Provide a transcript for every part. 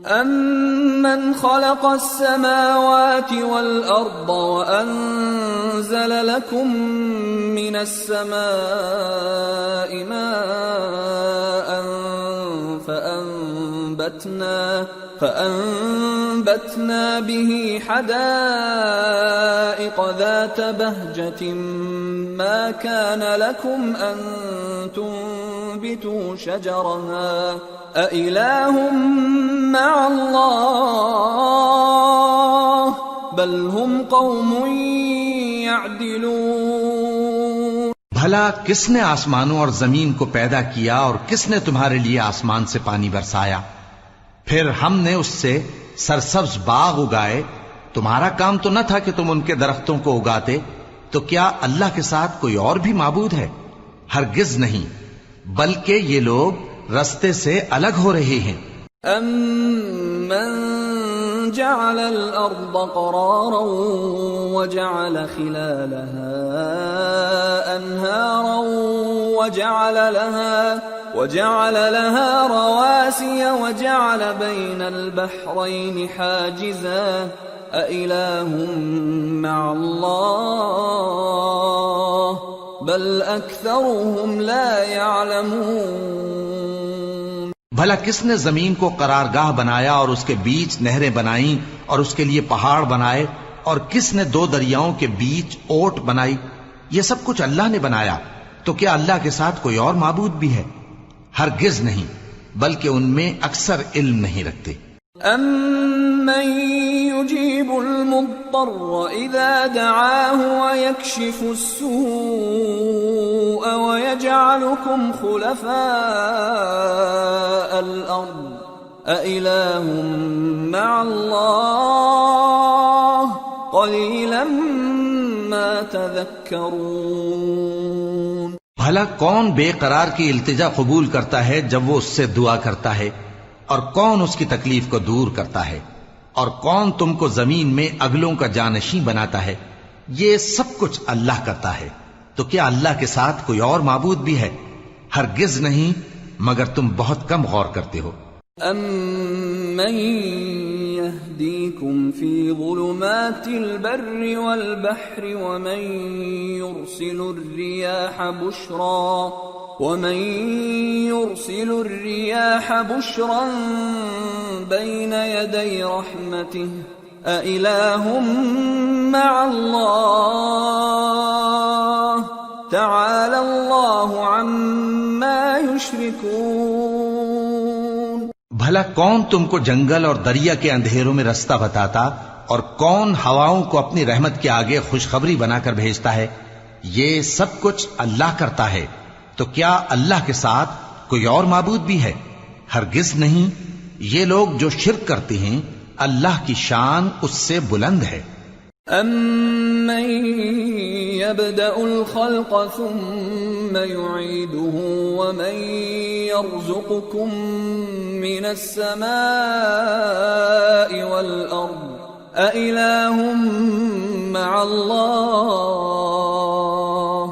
أَمَّنْ خَلَقَ السَّمَاوَاتِ وَالْأَرْضَ وَأَنزَلَ لَكُم مِّنَ السَّمَاءِ مَاءً فَأَنبَتْنَا بِهِ حَدَائِقَ ذَاتَ بَهْجَةٍ مَا كَانَ لَكُمْ أَن تُنبِتُوا شَجَرَهَا أَإِلَٰهٌ مَّعَ اللَّهِ بَلْ هُمْ قَوْمٌ يَعْدِلُونَ۔ بھلا کس نے آسمانوں اور زمین کو پیدا کیا اور کس نے تمہارے لیے آسمان سے پانی برسایا؟ پھر ہم نے اس سے سرسبز باغ اگائے۔ تمہارا کام تو نہ تھا کہ تم ان کے درختوں کو اگاتے؟ تو کیا اللہ کے ساتھ کوئی اور بھی معبود ہے؟ ہرگز نہیں، بلکہ یہ لوگ رستے سے الگ ہو رہے ہیں۔ أَمَّن جَعَلَ الْأَرْضَ قَرَارًا وَجَعَلَ خِلَالَهَا أَنْهَارًا وَجَعَلَ لَهَا رَوَاسِيَ وَجَعَلَ بَيْنَ الْبَحْرَيْنِ حَاجِزًا أَإِلَٰهٌ مَّعَ اللَّهِ بَلْ أَكْثَرُهُمْ لَا يَعْلَمُونَ۔ بھلا کس نے زمین کو قرارگاہ بنایا اور اس کے بیچ نہریں بنائیں اور اس کے لیے پہاڑ بنائے، اور کس نے دو دریاؤں کے بیچ اوٹ بنائی؟ یہ سب کچھ اللہ نے بنایا، تو کیا اللہ کے ساتھ کوئی اور معبود بھی ہے؟ ہرگز نہیں، بلکہ ان میں اکثر علم نہیں رکھتے۔ أَمَّن يُجِيبُ الْمُضْطَرَّ إِذَا دَعَاهُ وَيَكْشِفُ السُّوءَ وَيَجْعَلُكُمْ خُلَفَاءَ الْأَرْضِ أَإِلَٰهٌ مَّعَ اللَّهِ قَلِيلًا مَّا تَذَكَّرُونَ۔ بھلا کون بے قرار کی التجا قبول کرتا ہے جب وہ اس سے دعا کرتا ہے؟ اور کون اس کی تکلیف کو دور کرتا ہے؟ اور کون تم کو زمین میں اگلوں کا جانشین بناتا ہے؟ یہ سب کچھ اللہ کرتا ہے، تو کیا اللہ کے ساتھ کوئی اور معبود بھی ہے؟ ہرگز نہیں، مگر تم بہت کم غور کرتے ہو۔ أَمَّن يَهْدِيكُمْ فِي ظُلُمَاتِ الْبَرِّ وَالْبَحْرِ وَمَن يُرْسِلُ الرِّيَاحَ بُشْرًا بَيْنَ يَدَيْ رَحْمَتِهِ أَإِلَٰهٌ مَّعَ اللَّهِ تَعَالَى اللَّهُ عَمَّا يُشْرِكُونَ۔ بھلا کون تم کو جنگل اور دریا کے اندھیروں میں رستہ بتاتا، اور کون ہواؤں کو اپنی رحمت کے آگے خوشخبری بنا کر بھیجتا ہے؟ یہ سب کچھ اللہ کرتا ہے، تو کیا اللہ کے ساتھ کوئی اور معبود بھی ہے؟ ہرگز نہیں، یہ لوگ جو شرک کرتے ہیں اللہ کی شان اس سے بلند ہے۔ أَمَّن يَبْدَأُ الْخَلْقَ ثُمَّ يُعِيدُهُ وَمَن يَرْزُقُكُم مِّنَ السَّمَاءِ وَالْأَرْضِ أَإِلَٰهٌ مَّعَ اللَّهِ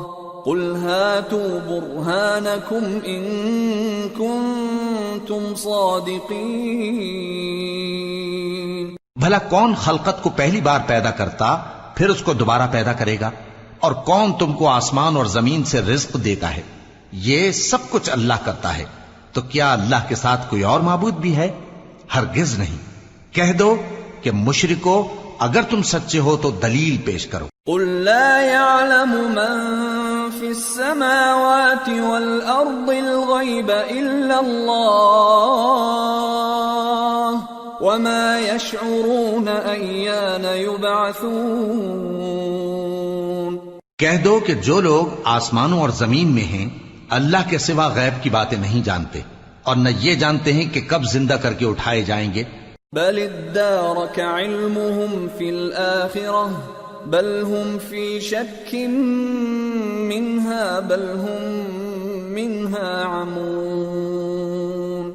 قُلْ هَاتُوا بُرْهَانَكُمْ إِن كُنتُمْ صَادِقِينَ۔ بھلا کون خلقت کو پہلی بار پیدا کرتا پھر اس کو دوبارہ پیدا کرے گا؟ اور کون تم کو آسمان اور زمین سے رزق دیتا ہے؟ یہ سب کچھ اللہ کرتا ہے، تو کیا اللہ کے ساتھ کوئی اور معبود بھی ہے؟ ہرگز نہیں۔ کہہ دو کہ مشرکو، اگر تم سچے ہو تو دلیل پیش کرو۔ قُل لَّا يَعْلَمُ مَن فِي السَّمَاوَاتِ وَالْأَرْضِ الْغَيْبَ إِلَّا اللَّهُ وَمَا يَشْعُرُونَ أَيَّانَ يُبْعَثُونَ۔ کہہ دو کہ جو لوگ آسمانوں اور زمین میں ہیں اللہ کے سوا غیب کی باتیں نہیں جانتے، اور نہ یہ جانتے ہیں کہ کب زندہ کر کے اٹھائے جائیں گے۔ بَلِ ادَّارَكَ عِلْمُهُمْ فِي الْآخِرَةِ بَلْ هُمْ فِي شَكٍّ مِّنْهَا بَلْ هُمْ مِنْهَا عَمُونَ۔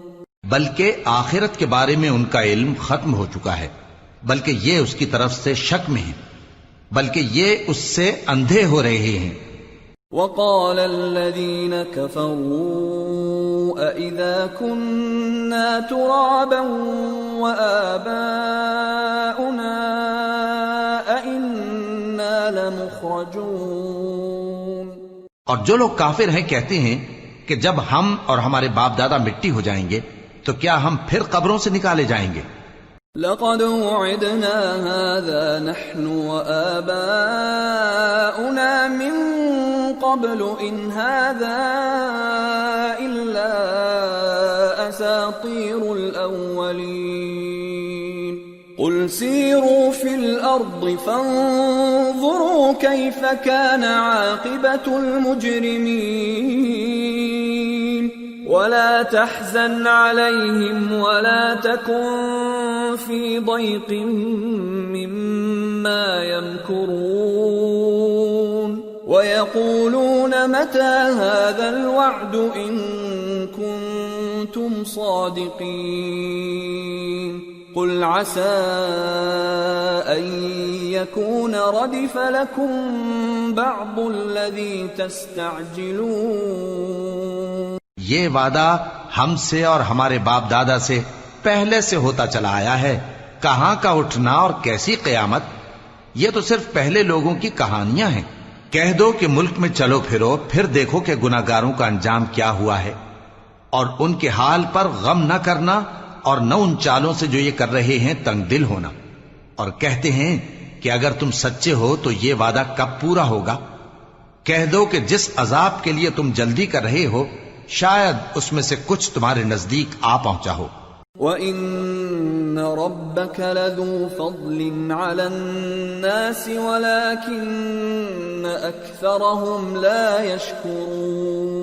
بلکہ آخرت کے بارے میں ان کا علم ختم ہو چکا ہے، بلکہ یہ اس کی طرف سے شک میں ہیں، بلکہ یہ اس سے اندھے ہو رہے ہیں۔ وَقَالَ الَّذِينَ كَفَرُوا أَإِذَا كُنَّا تُرَابًا وَآبَاؤُنَا أَإِنَّا لَمُخْرَجُونَ۔ اور جو لوگ کافر ہیں کہتے ہیں کہ جب ہم اور ہمارے باپ دادا مٹی ہو جائیں گے تو کیا ہم پھر قبروں سے نکالے جائیں گے؟ لَقَدْ وُعِدْنَا هَذَا نَحْنُ وَآبَاؤُنَا مِن قَبْلُ إِنْ هَذَا إِلَّا أَسَاطِيرُ الْأَوَّلِينَ قُلْ سِيرُوا فِي الْأَرْضِ فَانظُرُوا كَيْفَ كَانَ عَاقِبَةُ الْمُجْرِمِينَ وَلَا تَحْزَنْ عَلَيْهِمْ وَلَا تَكُنْ فِي ضَيْقٍ مِّمَّا يَمْكُرُونَ وَيَقُولُونَ مَتَى هَذَا الْوَعْدُ إِن كُنتُمْ صَادِقِينَ قُلْ عَسَىٰ أَن يَكُونَ رَدِفَ لَكُمْ بَعْضُ الَّذِي تَسْتَعْجِلُونَ۔ یہ وعدہ ہم سے اور ہمارے باپ دادا سے پہلے سے ہوتا چلا آیا ہے، کہاں کا اٹھنا اور کیسی قیامت، یہ تو صرف پہلے لوگوں کی کہانیاں ہیں۔ کہہ دو کہ ملک میں چلو پھرو، پھر دیکھو کہ گناہگاروں کا انجام کیا ہوا ہے، اور ان کے حال پر غم نہ کرنا اور نہ ان چالوں سے جو یہ کر رہے ہیں تنگ دل ہونا، اور کہتے ہیں کہ اگر تم سچے ہو تو یہ وعدہ کب پورا ہوگا؟ کہہ دو کہ جس عذاب کے لیے تم جلدی کر رہے ہو شاید اس میں سے کچھ تمہارے نزدیک آ پہنچا ہو۔ وَإِنَّ رَبَّكَ لَذُو فَضْلٍ عَلَى النَّاسِ وَلَكِنَّ أَكْثَرَهُمْ لَا يَشْكُرُونَ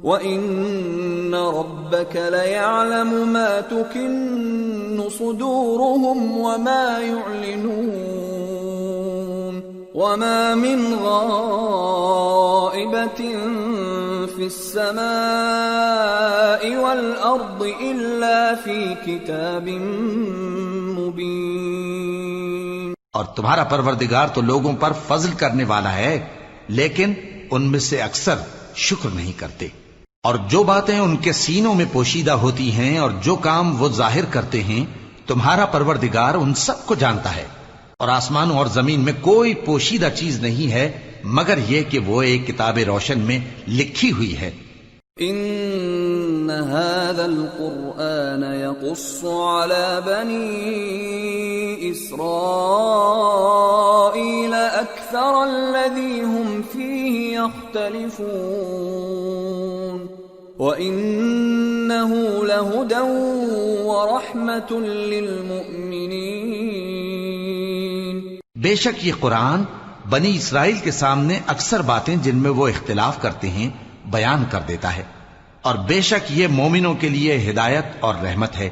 وَإِنَّ رَبَّكَ لَيَعْلَمُ مَا تُكِنُّ صُدُورُهُمْ وَمَا يُعْلِنُونَ وَمَا مِنْ غَائِبَةٍ فِي السَّمَاءِ وَالْأَرْضِ إِلَّا فِي كِتَابٍ مُبِينٍ۔ اور تمہارا پروردگار تو لوگوں پر فضل کرنے والا ہے، لیکن ان میں سے اکثر شکر نہیں کرتے۔ اور جو باتیں ان کے سینوں میں پوشیدہ ہوتی ہیں اور جو کام وہ ظاہر کرتے ہیں تمہارا پروردگار ان سب کو جانتا ہے، اور آسمانوں اور زمین میں کوئی پوشیدہ چیز نہیں ہے مگر یہ کہ وہ ایک کتاب روشن میں لکھی ہوئی ہے۔ ان هذا القرآن يقص على بني اسرائيل اكثر الذي هم فيه يختلفون وانه لهدى ورحمة للمؤمنين۔ بے شک یہ قرآن بنی اسرائیل کے سامنے اکثر باتیں جن میں وہ اختلاف کرتے ہیں بیان کر دیتا ہے، اور بے شک یہ مومنوں کے لیے ہدایت اور رحمت ہے۔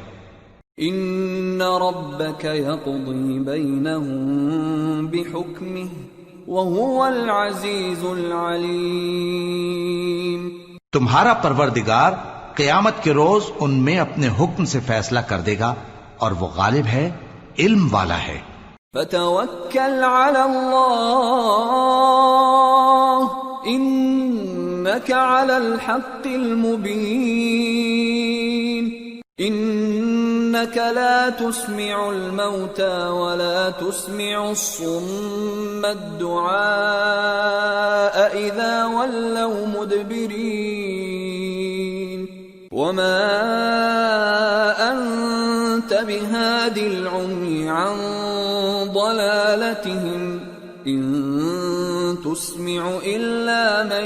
ان ربك يقضي بينهم بحكمه وهو العزيز العليم۔ تمہارا پروردگار قیامت کے روز ان میں اپنے حکم سے فیصلہ کر دے گا اور وہ غالب ہے، علم والا ہے۔ فتوکل علی اللہ انک علی الحق المبین۔ انک لا تسمع الموتى ولا تسمع الصم الدعاء اذا ولوا مدبرین وما انت بهاد العمي عن ضلالتهم ان تسمع الا من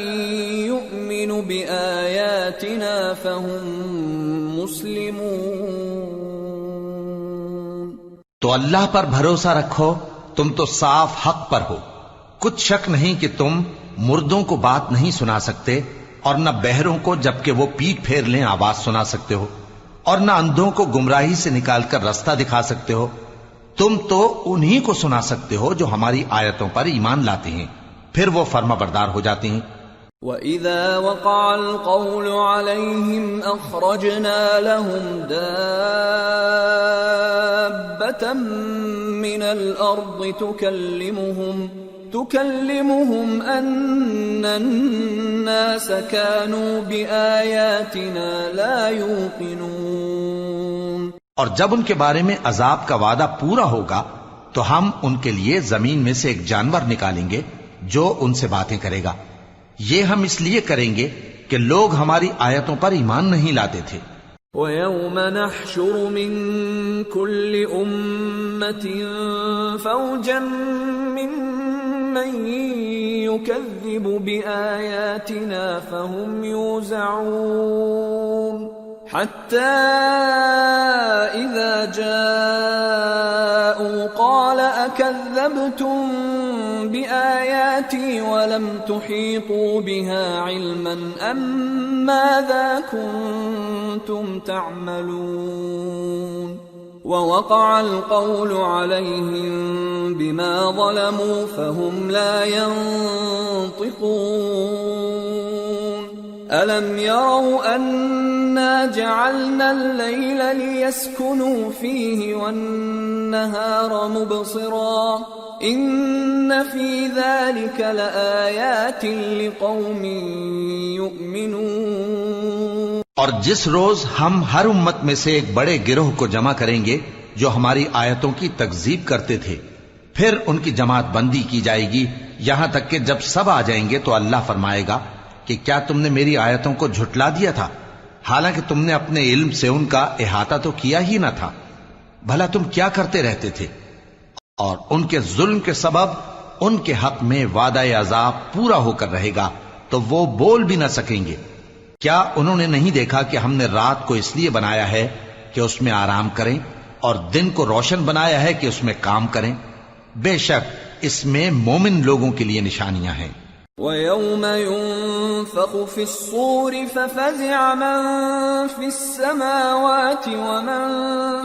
يؤمن بآياتنا فهم مسلمون۔ تو اللہ پر بھروسہ رکھو، تم تو صاف حق پر ہو، کچھ شک نہیں کہ تم مردوں کو بات نہیں سنا سکتے، اور نہ بہروں کو جبکہ وہ پیٹ پھیر لیں آواز سنا سکتے ہو، اور نہ اندھوں کو گمراہی سے نکال کر رستہ دکھا سکتے ہو۔ تم تو انہی کو سنا سکتے ہو جو ہماری آیتوں پر ایمان لاتے ہیں، پھر وہ فرما بردار ہو جاتے ہیں۔ وَإِذَا وَقَعَ الْقَوْلُ عَلَيْهِمْ أَخْرَجْنَا لَهُمْ دَابَّةً مِّنَ الْأَرْضِ تكلمهم أن الناس كانوا بآياتنا لا يوقنون. اور جب ان کے بارے میں عذاب کا وعدہ پورا ہوگا تو ہم ان کے لیے زمین میں سے ایک جانور نکالیں گے جو ان سے باتیں کرے گا. یہ ہم اس لیے کریں گے کہ لوگ ہماری آیتوں پر ایمان نہیں لاتے تھے. وَيَوْمَ نَحْشُرُ مِن كُلِّ أُمَّةٍ فَوْجًا مِّمَّن يُكَذِّبُ بِآيَاتِنَا فَهُمْ يُوزَعُونَ حَتَّى إِذَا جَاءُوا قَالَ أَكَذَّبْتُم بِآيَاتِي وَلَمْ تُحِيطُوا بِهَا عِلْمًا أَمْ مَاذَا كُنتُمْ تَعْمَلُونَ وَوَقَعَ الْقَوْلُ عَلَيْهِمْ بِمَا ظَلَمُوا فَهُمْ لَا يَنطِقُونَ أَلَمْ يَرَوْا أَنَّا جَعَلْنَا اللَّيْلَ لِيَسْكُنُوا فِيهِ وَالنَّهَارَ مُبْصِرًا إِنَّ فِي ذَلِكَ لَآيَاتٍ لِقَوْمٍ يُؤْمِنُونَ. اور جس روز ہم ہر امت میں سے ایک بڑے گروہ کو جمع کریں گے جو ہماری آیتوں کی تکذیب کرتے تھے، پھر ان کی جماعت بندی کی جائے گی یہاں تک کہ جب سب آ جائیں گے تو اللہ فرمائے گا کہ کیا تم نے میری آیتوں کو جھٹلا دیا تھا، حالانکہ تم نے اپنے علم سے ان کا احاطہ تو کیا ہی نہ تھا. بھلا تم کیا کرتے رہتے تھے؟ اور ان کے ظلم کے سبب ان کے حق میں وعدہ عذاب پورا ہو کر رہے گا تو وہ بول بھی نہ سکیں گے. کیا انہوں نے نہیں دیکھا کہ ہم نے رات کو اس لیے بنایا ہے کہ اس میں آرام کریں اور دن کو روشن بنایا ہے کہ اس میں کام کریں؟ بے شک اس میں مومن لوگوں کے لیے نشانیاں ہیں. وَيَوْمَ يُنفَخُ فِي الصُّورِ فَفَزِعَ مَن فِي السَّمَاوَاتِ وَمَن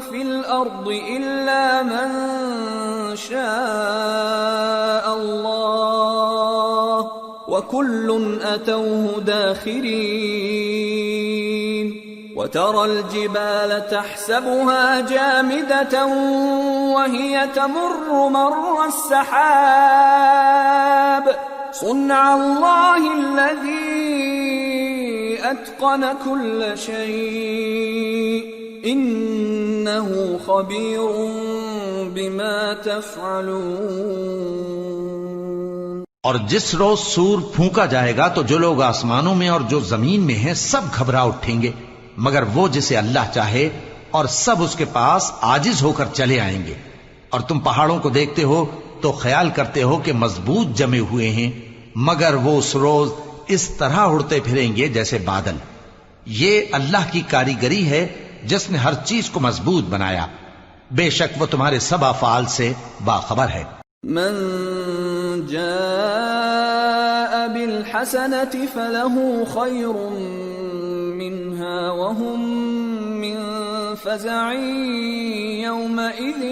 فِي الْأَرْضِ إِلَّا مَن شَاءَ اللَّهُ وَكُلٌّ أَتَوْهُ دَاخِرِينَ. وَتَرَى الْجِبَالَ تَحْسَبُهَا جَامِدَةً وَهِيَ تَمُرُّ مَرَّ السَّحَابِ صُنْعَ اللَّهِ الَّذِي أَتْقَنَ كُلَّ شَيْءٍ إِنَّهُ خَبِيرٌ بِمَا تَفْعَلُونَ. اور جس روز سور پھونکا جائے گا تو جو لوگ آسمانوں میں اور جو زمین میں ہیں سب گھبرا اٹھیں گے مگر وہ جسے اللہ چاہے، اور سب اس کے پاس عاجز ہو کر چلے آئیں گے. اور تم پہاڑوں کو دیکھتے ہو تو خیال کرتے ہو کہ مضبوط جمے ہوئے ہیں، مگر وہ اس روز اس طرح اڑتے پھریں گے جیسے بادل. یہ اللہ کی کاریگری ہے جس نے ہر چیز کو مضبوط بنایا. بے شک وہ تمہارے سب افعال سے باخبر ہے. من جاء بالحسنة فله خير منها وهم من فزع يومئذ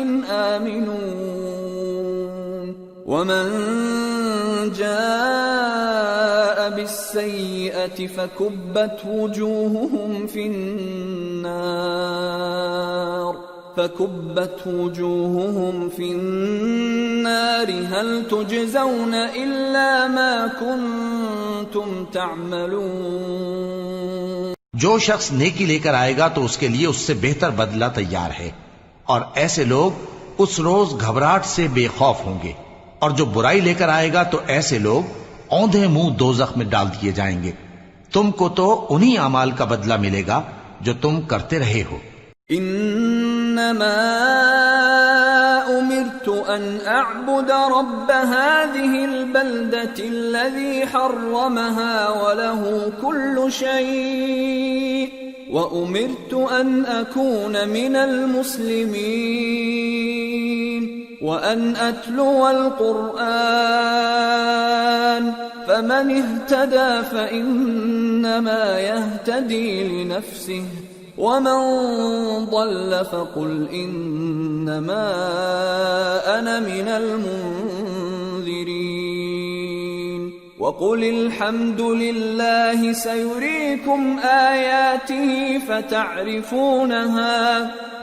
آمنون ومن جاء بالسيئة فكبت وجوههم في النار هل تجزون إلا ما كنتم تعملون. جو شخص نیکی لے کر آئے گا تو اس کے لیے اس سے بہتر بدلہ تیار ہے، اور ایسے لوگ اس روز گھبراہٹ سے بے خوف ہوں گے. اور جو برائی لے کر آئے گا تو ایسے لوگ اوندھے منہ دوزخ میں ڈال دیے جائیں گے. تم کو تو انہی اعمال کا بدلہ ملے گا جو تم کرتے رہے ہو. انما امرت ان اعبد رب هذه البلدة الذي حرمها وله كل شيء وامرت ان اكون من المسلمين وان اتلو القرآن فمن اهتدى فانما يهتدي لنفسه ومن ضل فقل انما انا من المنذرين وقل الحمد لله سيريكم آياته فتعرفونها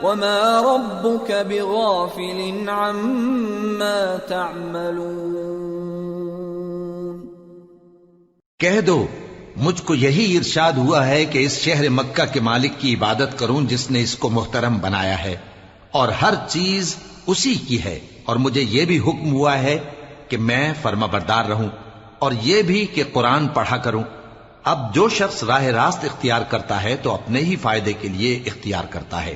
وما ربك بغافل عما تعملون. کہہ دو مجھ کو یہی ارشاد ہوا ہے کہ اس شہر مکہ کے مالک کی عبادت کروں جس نے اس کو محترم بنایا ہے اور ہر چیز اسی کی ہے، اور مجھے یہ بھی حکم ہوا ہے کہ میں فرما بردار رہوں، اور یہ بھی کہ قرآن پڑھا کروں۔ اب جو شخص راہ راست اختیار کرتا ہے تو اپنے ہی فائدے کے لیے اختیار کرتا ہے،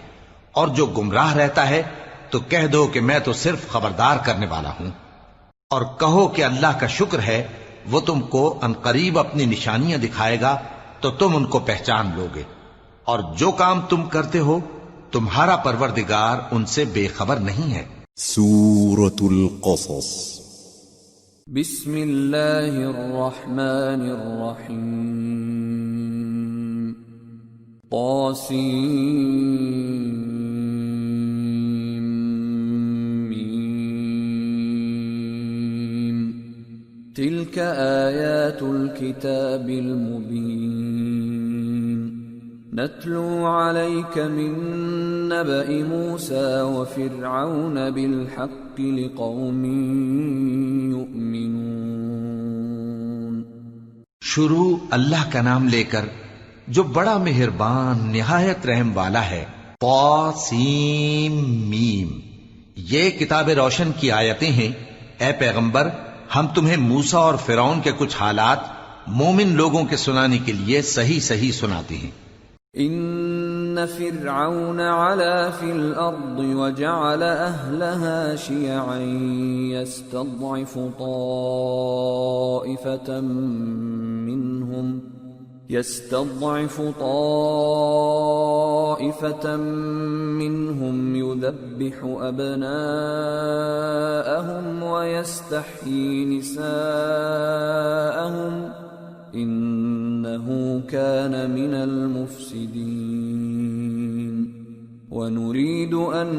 اور جو گمراہ رہتا ہے تو کہہ دو کہ میں تو صرف خبردار کرنے والا ہوں۔ اور کہو کہ اللہ کا شکر ہے وہ تم کو عنقریب اپنی نشانیاں دکھائے گا تو تم ان کو پہچان لوگے، اور جو کام تم کرتے ہو تمہارا پروردگار ان سے بے خبر نہیں ہے۔ سورة القصص بسم اللہ الرحمن الرحیم طاسیم تلك آیات الكتاب المبین نتلو عليك من نبأ موسى وفرعون بالحق لقوم يؤمنون۔ شروع اللہ کا نام لے کر جو بڑا مہربان نہایت رحم والا ہے۔ طاسیم میم، یہ کتاب روشن کی آیتیں ہیں۔ اے پیغمبر، ہم تمہیں موسیٰ اور فرعون کے کچھ حالات مومن لوگوں کے سنانے کے لیے صحیح صحیح سناتے ہیں۔ ان فرعون علا فی الارض وجعل اہلها شیعا يستضعف طائفة منهم يذبح ابناءهم ويستحيي نساءهم انه كان من المفسدين ونريد ان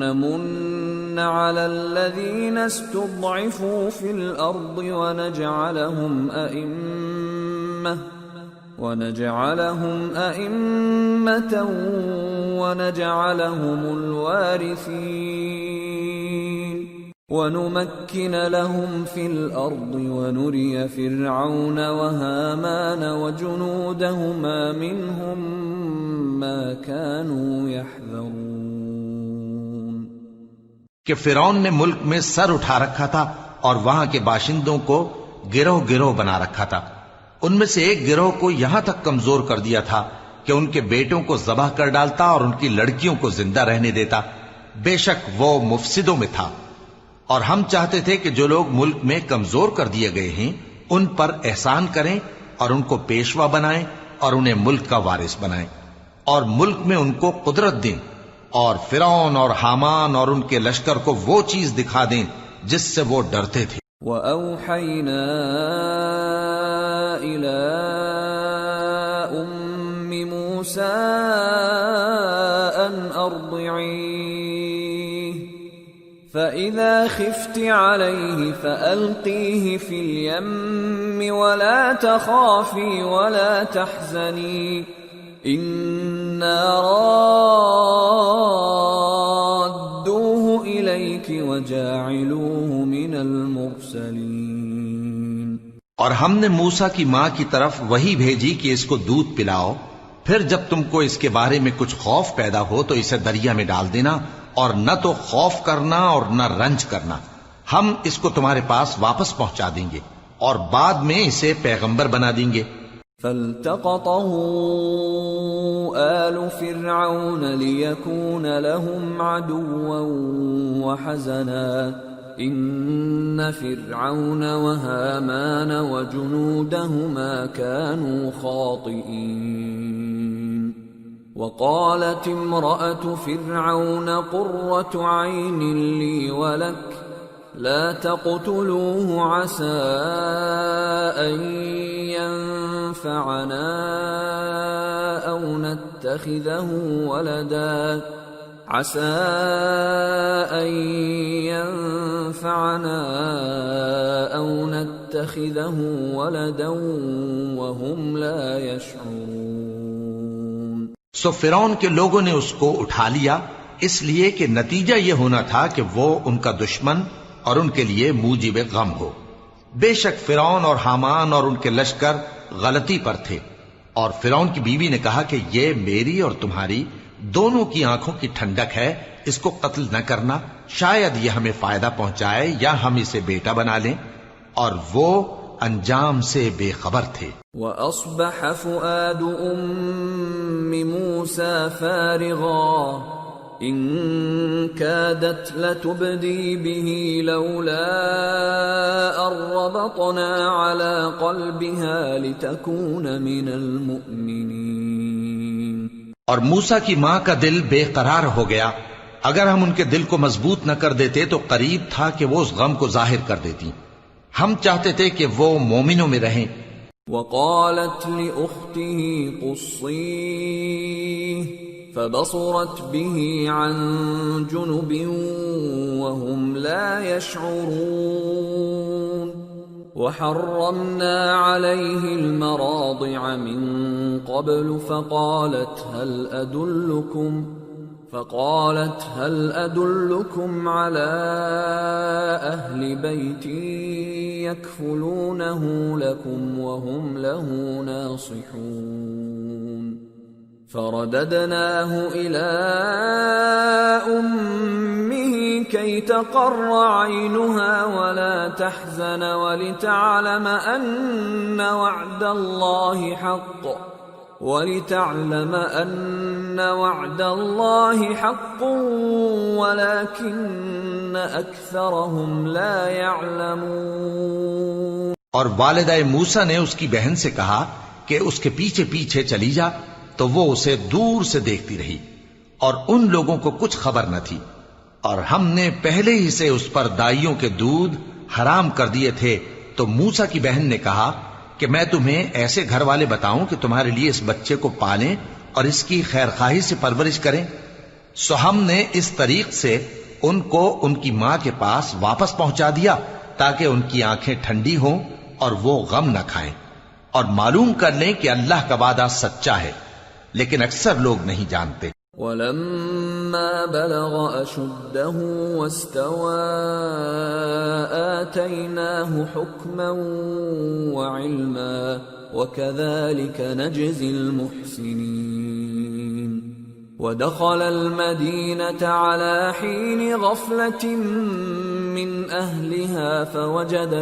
نمن على الذين استضعفوا في الارض ونجعلهم ائمة ونجعلهم الوارثين ونمكن لهم في الأرض ونري فرعون وهامان وجنودهما منهم ما كانوا يحذرون۔ کہ فرعون نے ملک میں سر اٹھا رکھا تھا اور وہاں کے باشندوں کو گروہ گروہ بنا رکھا تھا۔ ان میں سے ایک گروہ کو یہاں تک کمزور کر دیا تھا کہ ان کے بیٹوں کو ذبح کر ڈالتا اور ان کی لڑکیوں کو زندہ رہنے دیتا۔ بے شک وہ مفسدوں میں تھا۔ اور ہم چاہتے تھے کہ جو لوگ ملک میں کمزور کر دیے گئے ہیں ان پر احسان کریں اور ان کو پیشوا بنائیں اور انہیں ملک کا وارث بنائیں، اور ملک میں ان کو قدرت دیں، اور فرعون اور حامان اور ان کے لشکر کو وہ چیز دکھا دیں جس سے وہ ڈرتے تھے۔ وَأَوْحَيْنَا إِلَىٰ أُمِّ مُوسَىٰ أَنْ أَرْضِعِيهِ فَإِذَا خِفْتِ عَلَيْهِ فَأَلْقِيهِ فِي الْيَمِّ وَلَا تَخَافِي وَلَا تَحْزَنِي إِنَّا رَادُّوهُ إِلَيْكِ وَجَاعِلُوهُ مِنَ الْمُرْسَلِينَ۔ اور ہم نے موسیٰ کی ماں کی طرف وہی بھیجی کہ اس کو دودھ پلاؤ، پھر جب تم کو اس کے بارے میں کچھ خوف پیدا ہو تو اسے دریا میں ڈال دینا، اور نہ تو خوف کرنا اور نہ رنج کرنا، ہم اس کو تمہارے پاس واپس پہنچا دیں گے اور بعد میں اسے پیغمبر بنا دیں گے۔ فَالْتَقَطَهُ آلُ فِرْعَوْنَ لِيَكُونَ لَهُمْ عَدُوًّا وَحَزَنًا إِنَّ فِرْعَوْنَ وَهَامَانَ وَجُنُودَهُمَا كَانُوا خَاطِئِينَ۔ وقالت امرأة فرعون قرة عين لي ولك لا تقتلوه عسى أن ينفعنا أو نتخذه ولدا وهم لا يشعرون۔ سو فرعون کے لوگوں نے اس کو اٹھا لیا، اس لیے کہ نتیجہ یہ ہونا تھا کہ وہ ان کا دشمن اور ان کے لیے موجب غم ہو، بے شک فرعون اور حامان اور ان کے لشکر غلطی پر تھے، اور فرعون کی بیوی نے کہا کہ یہ میری اور تمہاری دونوں کی آنکھوں کی ٹھنڈک ہے، اس کو قتل نہ کرنا، شاید یہ ہمیں فائدہ پہنچائے یا ہم اسے بیٹا بنا لیں، اور وہ انجام سے بے خبر تھے۔ وَأَصْبَحَ فُؤَادُ أُمِّ مُوسَى فَارِغًا إِن كَادَتْ لَتُبْدِي بِهِ لَوْلَا أَن رَّبَطْنَا عَلَى قَلْبِهَا لِتَكُونَ مِنَ الْمُؤْمِنِينَ۔ اور موسیٰ کی ماں کا دل بے قرار ہو گیا، اگر ہم ان کے دل کو مضبوط نہ کر دیتے تو قریب تھا کہ وہ اس غم کو ظاہر کر دیتی، ہم چاہتے تھے کہ وہ مومنوں میں رہیں۔ وقالت لأخته قصيه فبصرت به عن جنب وهم لا يشعرون وحرمنا عليه المراضع من قبل فقالت هل أدلكم على أهل بيت يكفلونه لكم وهم له ناصحون فرددناه إلى أمه كي تقر عينها ولا تحزن ولتعلم أن وعد الله حق ولكن أكثرهم لا يعلمون۔ اور والدہ موسیٰ نے اس کی بہن سے کہا کہ اس کے پیچھے پیچھے چلی جا، تو وہ اسے دور سے دیکھتی رہی، اور ان لوگوں کو کچھ خبر نہ تھی، اور ہم نے پہلے ہی سے اس پر دائیوں کے دودھ حرام کر دیے تھے۔ تو موسیٰ کی بہن نے کہا کہ میں تمہیں ایسے گھر والے بتاؤں کہ تمہارے لیے اس بچے کو پالیں اور اس کی خیر خواہی سے پرورش کریں۔ سو ہم نے اس طریق سے ان کو ان کی ماں کے پاس واپس پہنچا دیا تاکہ ان کی آنکھیں ٹھنڈی ہوں اور وہ غم نہ کھائیں، اور معلوم کر لیں کہ اللہ کا وعدہ سچا ہے، لیکن اکثر لوگ نہیں جانتے۔ وَلَمَّا بَلَغَ أَشُدَّهُ وَاسْتَوَى آتَيْنَاهُ حُكْمًا وَعِلْمًا وَكَذَلِكَ نَجْزِي الْمُحْسِنِينَ۔ وَدَخَلَ الْمَدِينَةَ عَلَى حِينِ غَفْلَةٍ مِّنْ أَهْلِهَا فَوَجَدَ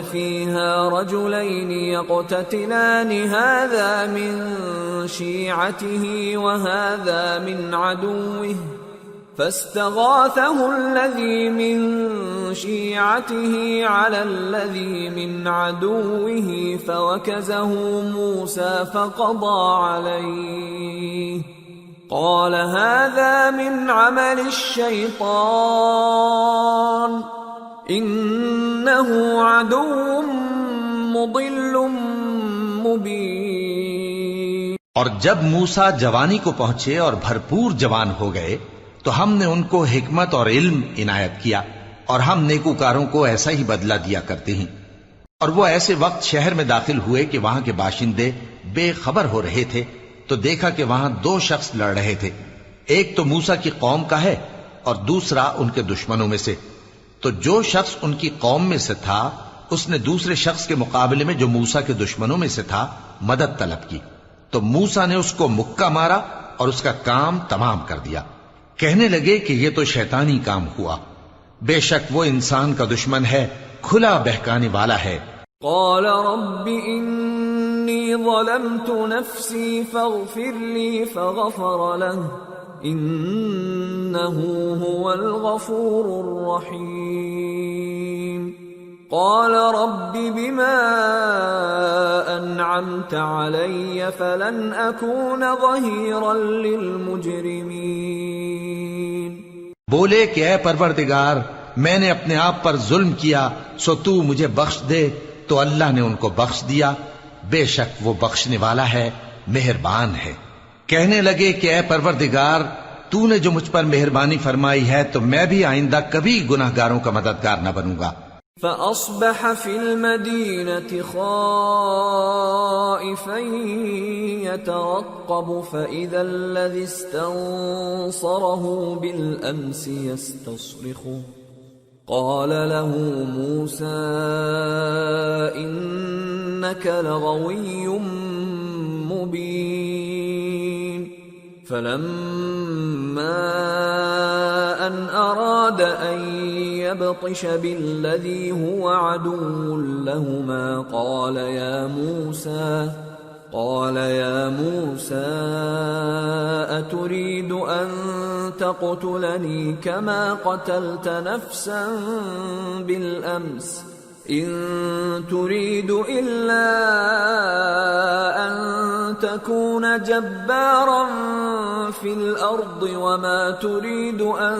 فِيهَا رجلين يقتتلان هذا من شيعته وهذا من عدوه فاستغاثه الذي من شيعته على الذي من عدوه فوكزه موسى فقضى عليه قال هذا من عمل الشيطان انه عدو مضل مبین۔ اور جب موسیٰ جوانی کو پہنچے اور بھرپور جوان ہو گئے تو ہم نے ان کو حکمت اور علم عنایت کیا، اور ہم نیکوکاروں کو ایسا ہی بدلہ دیا کرتے ہیں۔ اور وہ ایسے وقت شہر میں داخل ہوئے کہ وہاں کے باشندے بے خبر ہو رہے تھے، تو دیکھا کہ وہاں دو شخص لڑ رہے تھے، ایک تو موسیٰ کی قوم کا ہے اور دوسرا ان کے دشمنوں میں سے۔ تو جو شخص ان کی قوم میں سے تھا اس نے دوسرے شخص کے مقابلے میں جو موسیٰ کے دشمنوں میں سے تھا مدد طلب کی، تو موسیٰ نے اس کو مکہ مارا اور اس کا کام تمام کر دیا۔ کہنے لگے کہ یہ تو شیطانی کام ہوا، بے شک وہ انسان کا دشمن ہے، کھلا بہکانے والا ہے۔ قال رب انی ظلمت نفسی فاغفر لی فغفر له انه هو الغفور الرحیم۔ قال رب بما انعمت علی فلن اکون ظہیرا للمجرمین۔ بولے کہ اے پروردگار، میں نے اپنے آپ پر ظلم کیا، سو تو مجھے بخش دے، تو اللہ نے ان کو بخش دیا، بے شک وہ بخشنے والا ہے، مہربان ہے۔ کہنے لگے کہ اے پروردگار، تو نے جو مجھ پر مہربانی فرمائی ہے تو میں بھی آئندہ کبھی گناہگاروں کا مددگار نہ بنوں گا۔ فأصبح في المدينة خائفا يترقب فإذا الذي استنصره بالأمس يستصرخه قال له موسى إنك لغوي مبين فلما أن أراد أن يبطش بالذي هو عدو لهما قال يا موسى أتريد أن تقتلني كما قتلت نفسا بالأمس إن تريد إلا أن تكون جبارا في الأرض وما تريد أن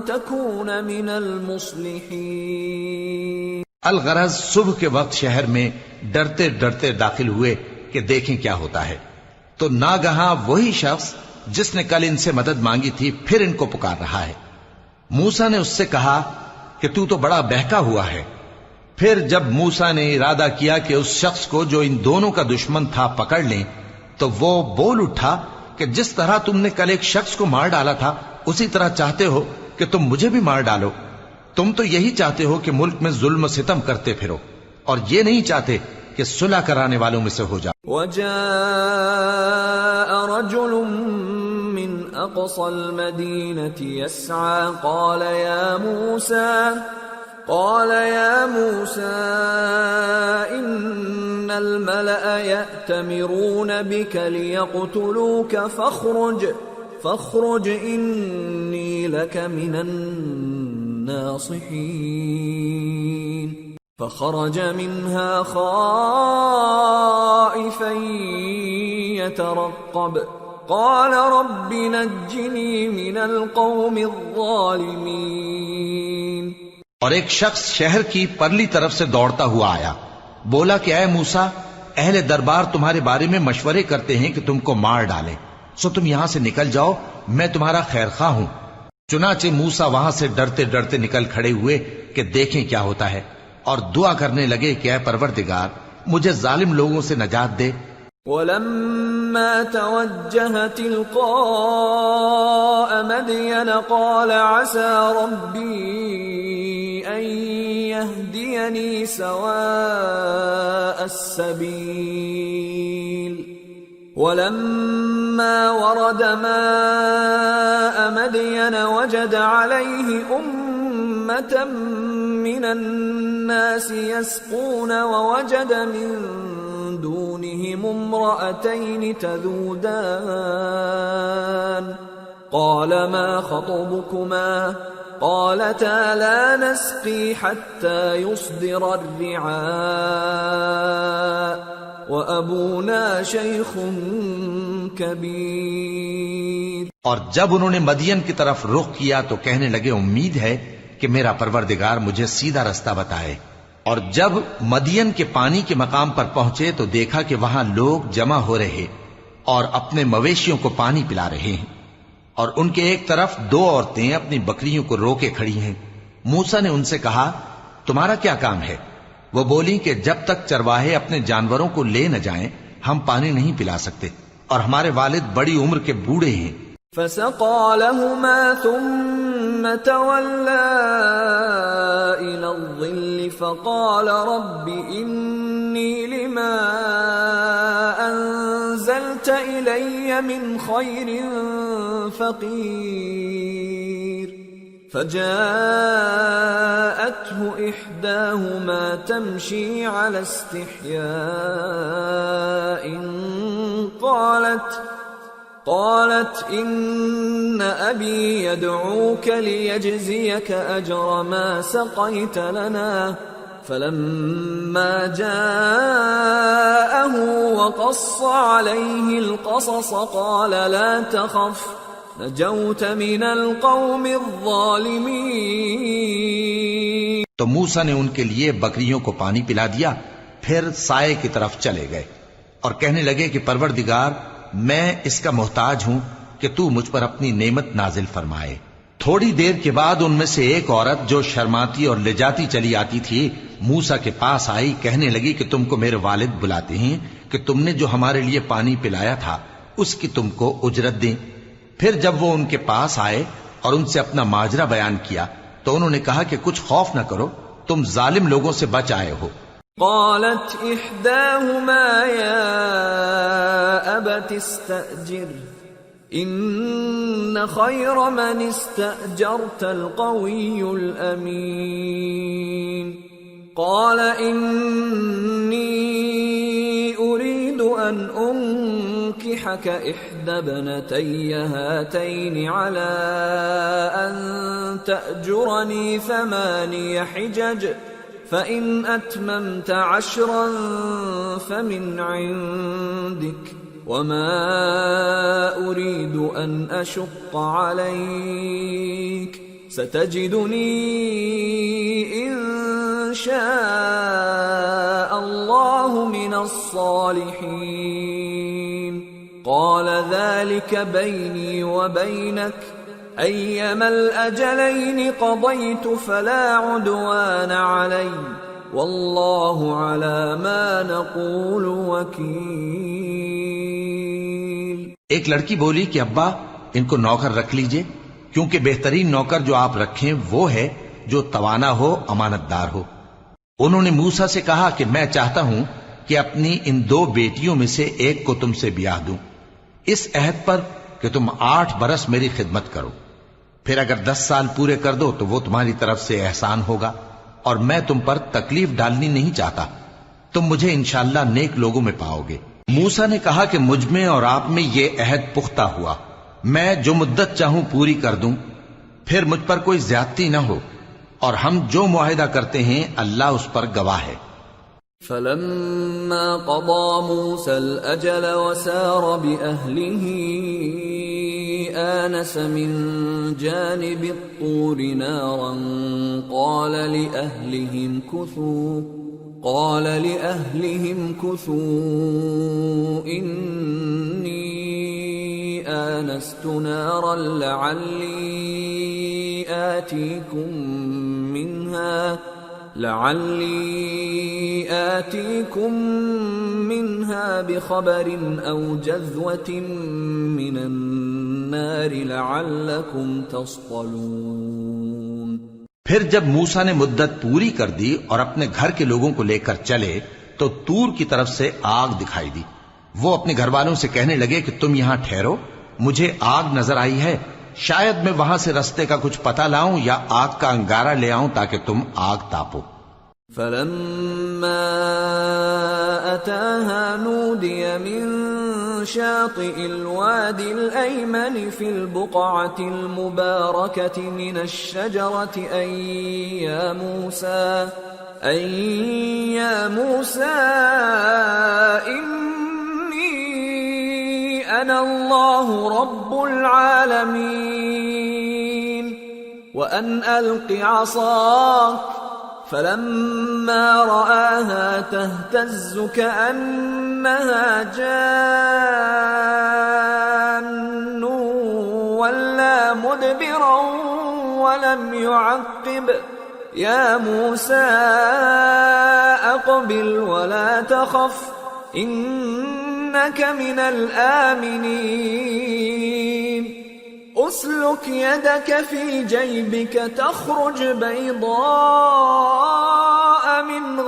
تكون من المصلحين. الغرض صبح کے وقت شہر میں ڈرتے ڈرتے داخل ہوئے کہ دیکھیں کیا ہوتا ہے، تو ناگہاں وہی شخص جس نے کل ان سے مدد مانگی تھی پھر ان کو پکار رہا ہے. موسیٰ نے اس سے کہا کہ تو بڑا بہکا ہوا ہے. پھر جب موسیٰ نے ارادہ کیا کہ اس شخص کو جو ان دونوں کا دشمن تھا پکڑ لیں، تو وہ بول اٹھا کہ جس طرح تم نے کل ایک شخص کو مار ڈالا تھا اسی طرح چاہتے ہو کہ تم مجھے بھی مار ڈالو. تم تو یہی چاہتے ہو کہ ملک میں ظلم و ستم کرتے پھرو اور یہ نہیں چاہتے کہ صلح کرانے والوں میں سے ہو جاؤ. وجاء رجل من اقصى المدينة يسعى قال يا موسى إن الملأ يأتمرون بك ليقتلوك فاخرج إني لك من الناصحين. فخرج منها خائفا يترقب قال رب نجني من القوم الظالمين. اور ایک شخص شہر کی پرلی طرف سے دوڑتا ہوا آیا، بولا کہ اے موسیٰ، اہل دربار تمہارے بارے میں مشورے کرتے ہیں کہ تم کو مار ڈالیں، سو تم یہاں سے نکل جاؤ، میں تمہارا خیر خواہ ہوں. چنانچہ موسیٰ وہاں سے ڈرتے ڈرتے نکل کھڑے ہوئے کہ دیکھیں کیا ہوتا ہے، اور دعا کرنے لگے کہ اے پروردگار مجھے ظالم لوگوں سے نجات دے. ولما توجه تلقاء مدين قال عسى ربي أن يهديني سواء السبيل. ولما ورد ماء مدين وجد عليه أمة من الناس يسقون ووجد من دونهم امرأتين تذودان قال ما خطبكما قالتا لا نسقي حتى يصدر الرعاء وأبونا شيخ كبير. اور جب انہوں نے مدین کی طرف رخ کیا تو کہنے لگے امید ہے کہ میرا پروردگار مجھے سیدھا رستہ بتائے. اور جب مدین کے پانی کے مقام پر پہنچے تو دیکھا کہ وہاں لوگ جمع ہو رہے اور اپنے مویشیوں کو پانی پلا رہے ہیں، اور ان کے ایک طرف دو عورتیں اپنی بکریوں کو روکے کھڑی ہیں. موسیٰ نے ان سے کہا تمہارا کیا کام ہے؟ وہ بولی کہ جب تک چرواہے اپنے جانوروں کو لے نہ جائیں ہم پانی نہیں پلا سکتے، اور ہمارے والد بڑی عمر کے بوڑھے ہیں. فسقى لهما ثم تولى إلى الظل فقال رب إني لما أنزلت إلي من خير فقير. فجاءته إحداهما تمشي على استحياء قالت إن أبي يدعوك ليجزيك أجر ما سقيت لنا. فلما جاءه وقص عليه القصص قال لا تخف نجوت من القوم الظالمين. تو موسیٰ نے ان کے لیے بکریوں کو پانی پلا دیا، پھر سائے کی طرف چلے گئے اور کہنے لگے کہ پروردگار میں اس کا محتاج ہوں کہ تو مجھ پر اپنی نعمت نازل فرمائے. تھوڑی دیر کے بعد ان میں سے ایک عورت جو شرماتی اور لجاتی چلی آتی تھی موسیٰ کے پاس آئی، کہنے لگی کہ تم کو میرے والد بلاتے ہیں کہ تم نے جو ہمارے لیے پانی پلایا تھا اس کی تم کو اجرت دیں۔ پھر جب وہ ان کے پاس آئے اور ان سے اپنا ماجرا بیان کیا تو انہوں نے کہا کہ کچھ خوف نہ کرو، تم ظالم لوگوں سے بچ آئے ہو۔ قالت احداهما يا ابت استأجر ان خير من استأجرت القوي الامين قال اني اريد ان انكحك احدى ابنتي هاتين على ان تأجرني 8 حجج فإن أتممت 10 فمن عندك وما أريد أن أشق عليك ستجدني إن شاء الله من الصالحين قال ذلك بيني وبينك أيما الأجلين قضيت فلا عدوان علي والله على ما نقول وكيل۔ ایک لڑکی بولی کہ ابا ان کو نوکر رکھ لیجئے، کیونکہ بہترین نوکر جو آپ رکھیں وہ ہے جو توانا ہو، امانت دار ہو۔ انہوں نے موسیٰ سے کہا کہ میں چاہتا ہوں کہ اپنی ان 2 بیٹیوں میں سے ایک کو تم سے بیاہ دوں، اس عہد پر کہ تم 8 برس میری خدمت کرو، پھر اگر 10 سال پورے کر دو تو وہ تمہاری طرف سے احسان ہوگا، اور میں تم پر تکلیف ڈالنی نہیں چاہتا، تم مجھے انشاءاللہ نیک لوگوں میں پاؤ گے۔ موسیٰ نے کہا کہ مجھ میں اور آپ میں یہ عہد پختہ ہوا، میں جو مدت چاہوں پوری کر دوں، پھر مجھ پر کوئی زیادتی نہ ہو، اور ہم جو معاہدہ کرتے ہیں اللہ اس پر گواہ ہے۔ فلما قضى موسى الأجل وسار بأهله آنس من جانب الطور نارا قال لأهلهم كثوا إني آنست نارا لعلي آتيكم منها بخبر أو جذوة من النار لعلكم تصطلون۔ پھر جب موسیٰ نے مدت پوری کر دی اور اپنے گھر کے لوگوں کو لے کر چلے تو طور کی طرف سے آگ دکھائی دی۔ وہ اپنے گھر والوں سے کہنے لگے کہ تم یہاں ٹھہرو، مجھے آگ نظر آئی ہے، شاید میں وہاں سے رستے کا کچھ پتہ لاؤں یا آگ کا انگارہ لے آؤں تاکہ تم آگ تاپو۔ فلما أتاها نودي من شاطئ الوادي الأيمن في البقعة المباركة من الشجرة أن يا موسى إني أنا الله رب العالمين وأن ألق عصاك فلما رآها تهتز كأنها جان ولا مدبرا ولم يعقب يا موسى أقبل ولا تخف إنك من الآمنين أسلك يدك في جيبك تخرج بيضاء من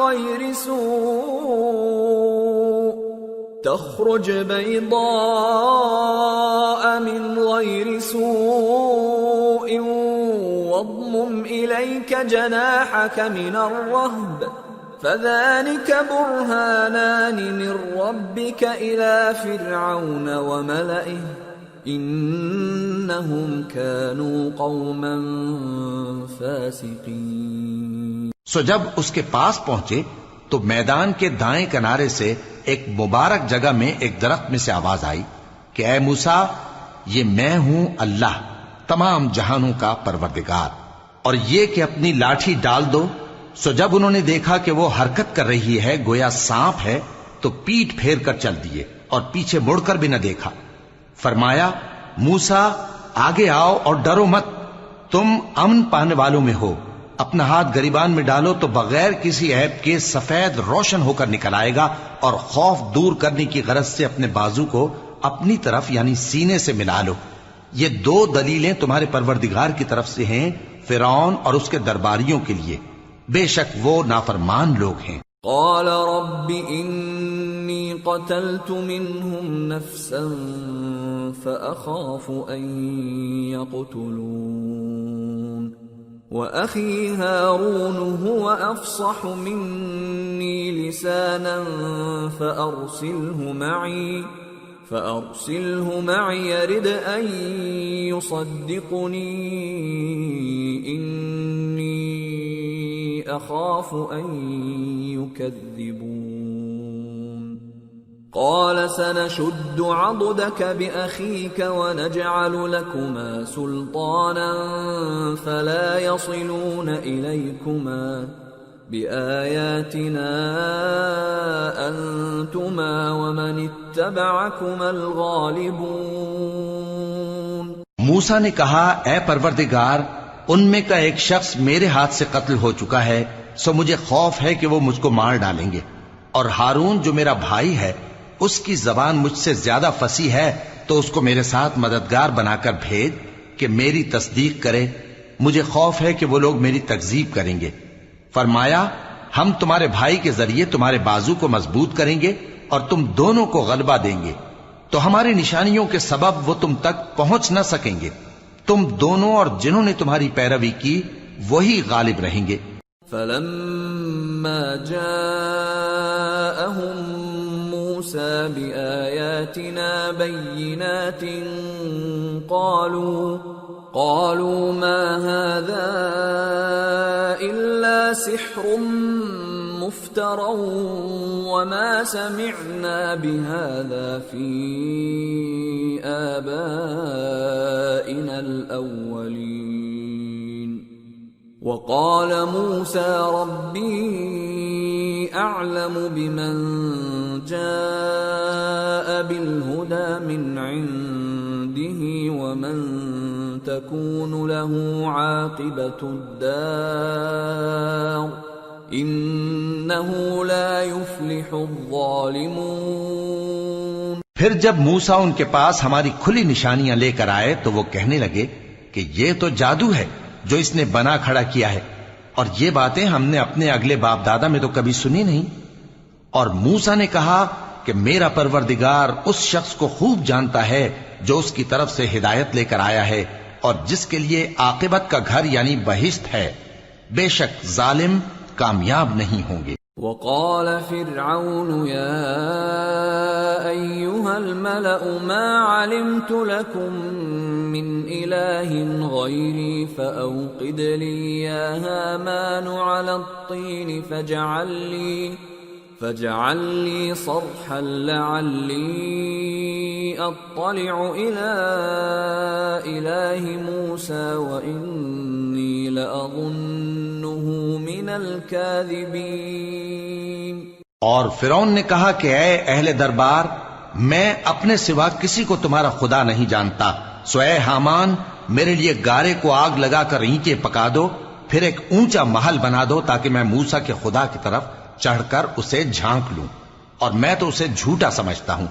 غير سوء واضمم إليك جناحك من الرهب فذلك برهانان من ربك إلى فرعون وملئه انہم كانوا قوما فاسقین۔ سو جب اس کے پاس پہنچے تو میدان کے دائیں کنارے سے ایک مبارک جگہ میں ایک درخت میں سے آواز آئی کہ اے موسیٰ، یہ میں ہوں اللہ تمام جہانوں کا پروردگار، اور یہ کہ اپنی لاٹھی ڈال دو۔ سو جب انہوں نے دیکھا کہ وہ حرکت کر رہی ہے گویا سانپ ہے تو پیٹ پھیر کر چل دیے اور پیچھے مڑ کر بھی نہ دیکھا۔ فرمایا موسیٰ آگے آؤ اور ڈرو مت، تم امن پانے والوں میں ہو، اپنا ہاتھ گریبان میں ڈالو تو بغیر کسی عیب کے سفید روشن ہو کر نکل آئے گا، اور خوف دور کرنے کی غرض سے اپنے بازو کو اپنی طرف یعنی سینے سے ملا لو۔ یہ دو دلیلیں تمہارے پروردگار کی طرف سے ہیں فرعون اور اس کے درباریوں کے لیے، بے شک وہ نافرمان لوگ ہیں۔ قال رب انی قتلت منهم نفسا فأخاف ان يقتلون وأخي هارون هو أفصح مني لسانا فأرسله معي يرد أن يصدقني إني أخاف أن يكذبون قال سنشد عضدك بأخيك ونجعل لكما سلطانا فلا يصلون إليكما بآياتنا أنتما ومن اتبعكما الغالبون۔ موسیٰ نے کہا اے پروردگار، ان میں کا ایک شخص میرے ہاتھ سے قتل ہو چکا ہے، سو مجھے خوف ہے کہ وہ مجھ کو مار ڈالیں گے، اور ہارون جو میرا بھائی ہے اس کی زبان مجھ سے زیادہ فصیح ہے، تو اس کو میرے ساتھ مددگار بنا کر بھیج کہ میری تصدیق کرے، مجھے خوف ہے کہ وہ لوگ میری تکذیب کریں گے۔ فرمایا ہم تمہارے بھائی کے ذریعے تمہارے بازو کو مضبوط کریں گے اور تم دونوں کو غلبہ دیں گے، تو ہماری نشانیوں کے سبب وہ تم تک پہنچ نہ سکیں گے، تم دونوں اور جنہوں نے تمہاری پیروی کی وہی غالب رہیں گے۔ فلما جاءهم موسى بآياتنا بينات قالوا ما هذا إلا سحر مفترى وما سمعنا بهذا في آبائنا الأولين وقال موسى ربي أعلم بمن جاء بالهدى من عنده ومن تكون له عاقبة الدار إنه لا يفلح الظالمون۔ پھر جب موسیٰ ان کے پاس ہماری کھلی نشانیاں لے کر آئے تو وہ کہنے لگے کہ یہ تو جادو ہے جو اس نے بنا کھڑا کیا ہے، اور یہ باتیں ہم نے اپنے اگلے باپ دادا میں تو کبھی سنی نہیں۔ اور موسیٰ نے کہا کہ میرا پروردگار اس شخص کو خوب جانتا ہے جو اس کی طرف سے ہدایت لے کر آیا ہے اور جس کے لیے عاقبت کا گھر یعنی بہشت ہے، بے شک ظالم کامیاب نہیں ہوں گے۔ وقال فرعون يا أيها الملأ ما علمت لكم من إله غيري فأوقد لي يا هامان على الطين فاجعل لي صرحا لعلي أطلع إلى إله موسى وإني لأظنه من الكاذبين۔ اور فرعون نے کہا کہ اے اہل دربار، میں اپنے سوا کسی کو تمہارا خدا نہیں جانتا، سو اے حامان میرے لیے گارے کو آگ لگا کر اینٹیں پکا دو، پھر ایک اونچا محل بنا دو تاکہ میں موسیٰ کے خدا کی طرف چڑھ کر اسے جھانک لوں، اور میں تو اسے جھوٹا سمجھتا ہوں۔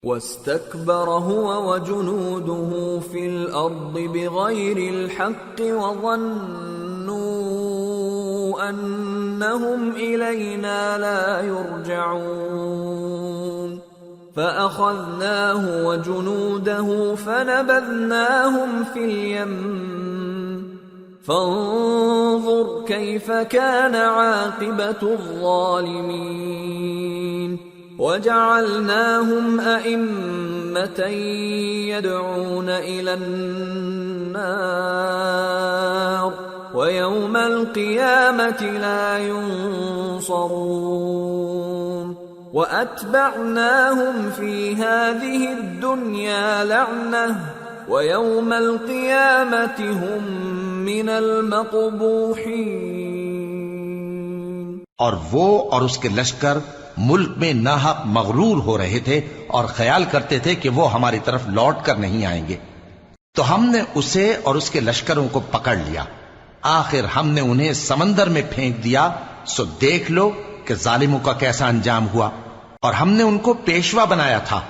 واستكبر هو وجنوده في الأرض بغير الحق وظنوا أنهم إلينا لا يرجعون فأخذناه وجنوده فنبذناهم في اليم فانظر كيف كان عاقبة الظالمين وجعلناهم أئمة يدعون إلى النار ويوم القيامة لا ينصرون وأتبعناهم في هذه الدنيا لعنة ويوم القيامة هم من المقبوحين۔ اور وہ اور اس کے لشکر ملک میں ناحق مغرور ہو رہے تھے اور خیال کرتے تھے کہ وہ ہماری طرف لوٹ کر نہیں آئیں گے، تو ہم نے اسے اور اس کے لشکروں کو پکڑ لیا، آخر ہم نے انہیں سمندر میں پھینک دیا، سو دیکھ لو کہ ظالموں کا کیسا انجام ہوا۔ اور ہم نے ان کو پیشوا بنایا تھا،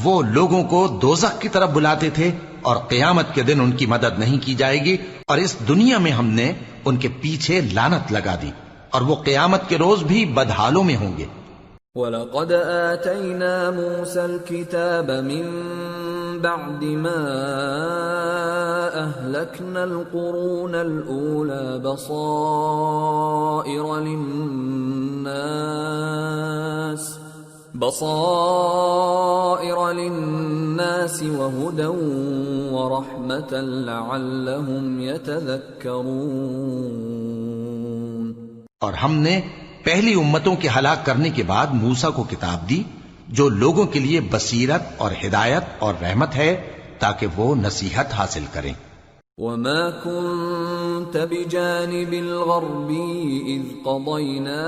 وہ لوگوں کو دوزخ کی طرف بلاتے تھے، اور قیامت کے دن ان کی مدد نہیں کی جائے گی، اور اس دنیا میں ہم نے ان کے پیچھے لعنت لگا دی، اور وہ قیامت کے روز بھی بدحالوں میں ہوں گے۔ وَلَقَدْ آتَيْنَا مُوسَى الْكِتَابَ مِن بَعْدِ مَا أَهْلَكْنَا الْقُرُونَ الْأُولَى بَصَائِرَ لِلنَّاسِ وَهُدًى وَرَحْمَةً لَعَلَّهُمْ يَتَذَكَّرُونَ۔ اور ہم نے پہلی امتوں کے ہلاک کرنے کے بعد موسیٰ کو کتاب دی جو لوگوں کے لیے بصیرت اور ہدایت اور رحمت ہے تاکہ وہ نصیحت حاصل کریں۔ وَمَا كُنْتَ بِجَانِبِ الْغَرْبِيِّ إِذْ قَضَيْنَا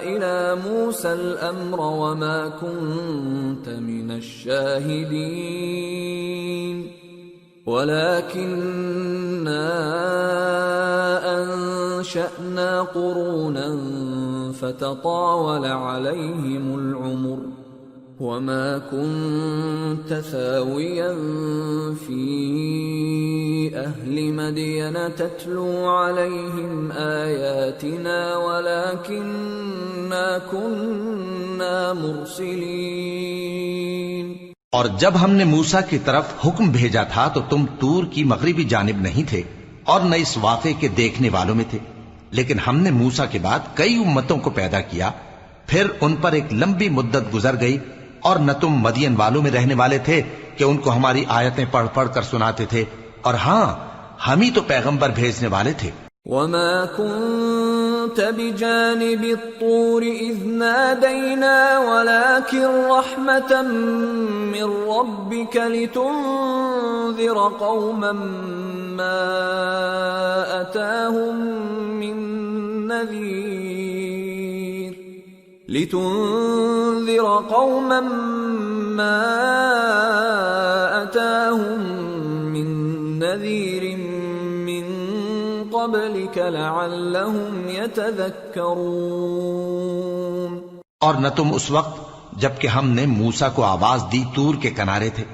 إِلَى مُوسَى الْأَمْرَ وَمَا كُنْتَ مِنَ الشَّاهِدِينَ وَلَكِنَّا أَنشَأْنَا قُرُونًا فَتَطَاوَلَ عَلَيْهِمُ الْعُمُرُ وَمَا كُنْتَ ثَاوِيًا فِي أَهْلِ مَدْيَنَ تَتْلُو عَلَيْهِمْ آيَاتِنَا وَلَكِنَّا كُنَّا مُرْسِلِينَ۔ اور جب ہم نے موسیٰ کی طرف حکم بھیجا تھا تو تم طور کی مغربی جانب نہیں تھے اور نہ اس واقعے کے دیکھنے والوں میں تھے، لیکن ہم نے موسیٰ کے بعد کئی امتوں کو پیدا کیا، پھر ان پر ایک لمبی مدت گزر گئی، اور نہ تم مدین والوں میں رہنے والے تھے کہ ان کو ہماری آیتیں پڑھ پڑھ کر سناتے تھے، اور ہاں ہم ہی تو پیغمبر بھیجنے والے تھے۔ وَمَا كُنْتَ بِجَانِبِ الطُّورِ إِذْ نَادَيْنَا وَلَكِنْ رَحْمَةً مِّن رَّبِّكَ لِتُنذِرَ قَوْمًا مَّا أَتَاهُم مِّن نَّذِيرٍ مِّن قَبْلِكَ لَعَلَّهُمْ يَتَذَكَّرُونَ۔ اور نہ تم اس وقت جبکہ ہم نے موسیٰ کو آواز دی طور کے کنارے تھے،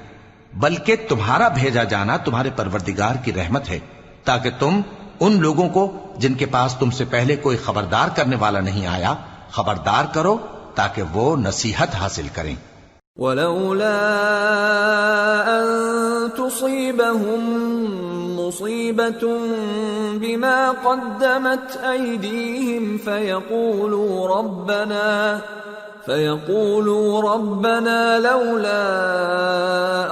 بلکہ تمہارا بھیجا جانا تمہارے پروردگار کی رحمت ہے تاکہ تم ان لوگوں کو جن کے پاس تم سے پہلے کوئی خبردار کرنے والا نہیں آیا خبردار کرو تاکہ وہ نصیحت حاصل کریں۔ وَلَوْلَا أَن تُصِيبَهُم مُّصِيبَةٌ بِمَا قَدَّمَتْ أَيْدِيهِمْ فَيَقُولُوا رَبَّنَا لَوْلَا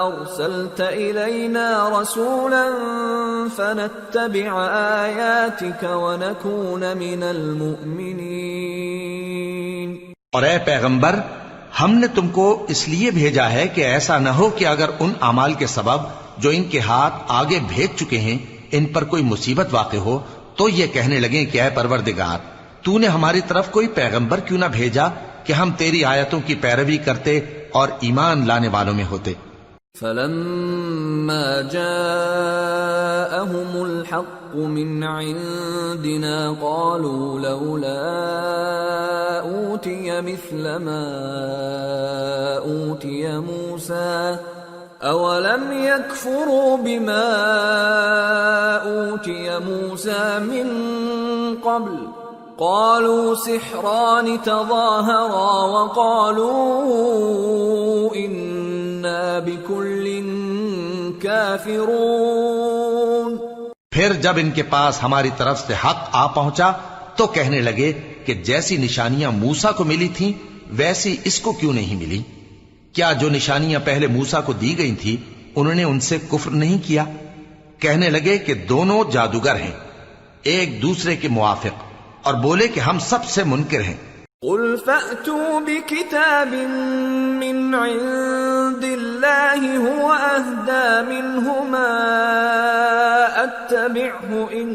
أَرْسَلْتَ إِلَيْنَا رَسُولًا فَنَتَّبِعَ آيَاتِكَ وَنَكُونَ مِنَ الْمُؤْمِنِينَ۔ اور اے پیغمبر، ہم نے تم کو اس لیے بھیجا ہے کہ ایسا نہ ہو کہ اگر ان اعمال کے سبب جو ان کے ہاتھ آگے بھیج چکے ہیں ان پر کوئی مصیبت واقع ہو تو یہ کہنے لگیں کہ اے پروردگار، تو نے ہماری طرف کوئی پیغمبر کیوں نہ بھیجا کہ ہم تیری آیتوں کی پیروی کرتے اور ایمان لانے والوں میں ہوتے۔ فَلَمَّا جَاءَهُمُ الْحَقُّ مِنْ عِنْدِنَا قَالُوا لَوْلَا أُوتِيَ مِثْلَ مَا أُوتِيَ مُوسَى أَوَلَمْ يَكْفُرُوا بِمَا أُوتِيَ مُوسَى مِنْ قَبْلُ قَالُوا سِحْرَانِ تَظَاهَرَا وَقَالُوا إِنَّا بِكُلٍّ كَافِرُونَ۔ پھر جب ان کے پاس ہماری طرف سے حق آ پہنچا تو کہنے لگے کہ جیسی نشانیاں موسیٰ کو ملی تھیں ویسی اس کو کیوں نہیں ملی؟ کیا جو نشانیاں پہلے موسیٰ کو دی گئی تھی انہوں نے ان سے کفر نہیں کیا؟ کہنے لگے کہ دونوں جادوگر ہیں ایک دوسرے کے موافق، اور بولے کہ ہم سب سے منکر ہیں۔ قُلْ فَأْتُوا بِكِتَابٍ مِّنْ عِندِ اللَّهِ هُوَ أَهْدَى مِنْهُمَا أَتَّبِعْهُ إِن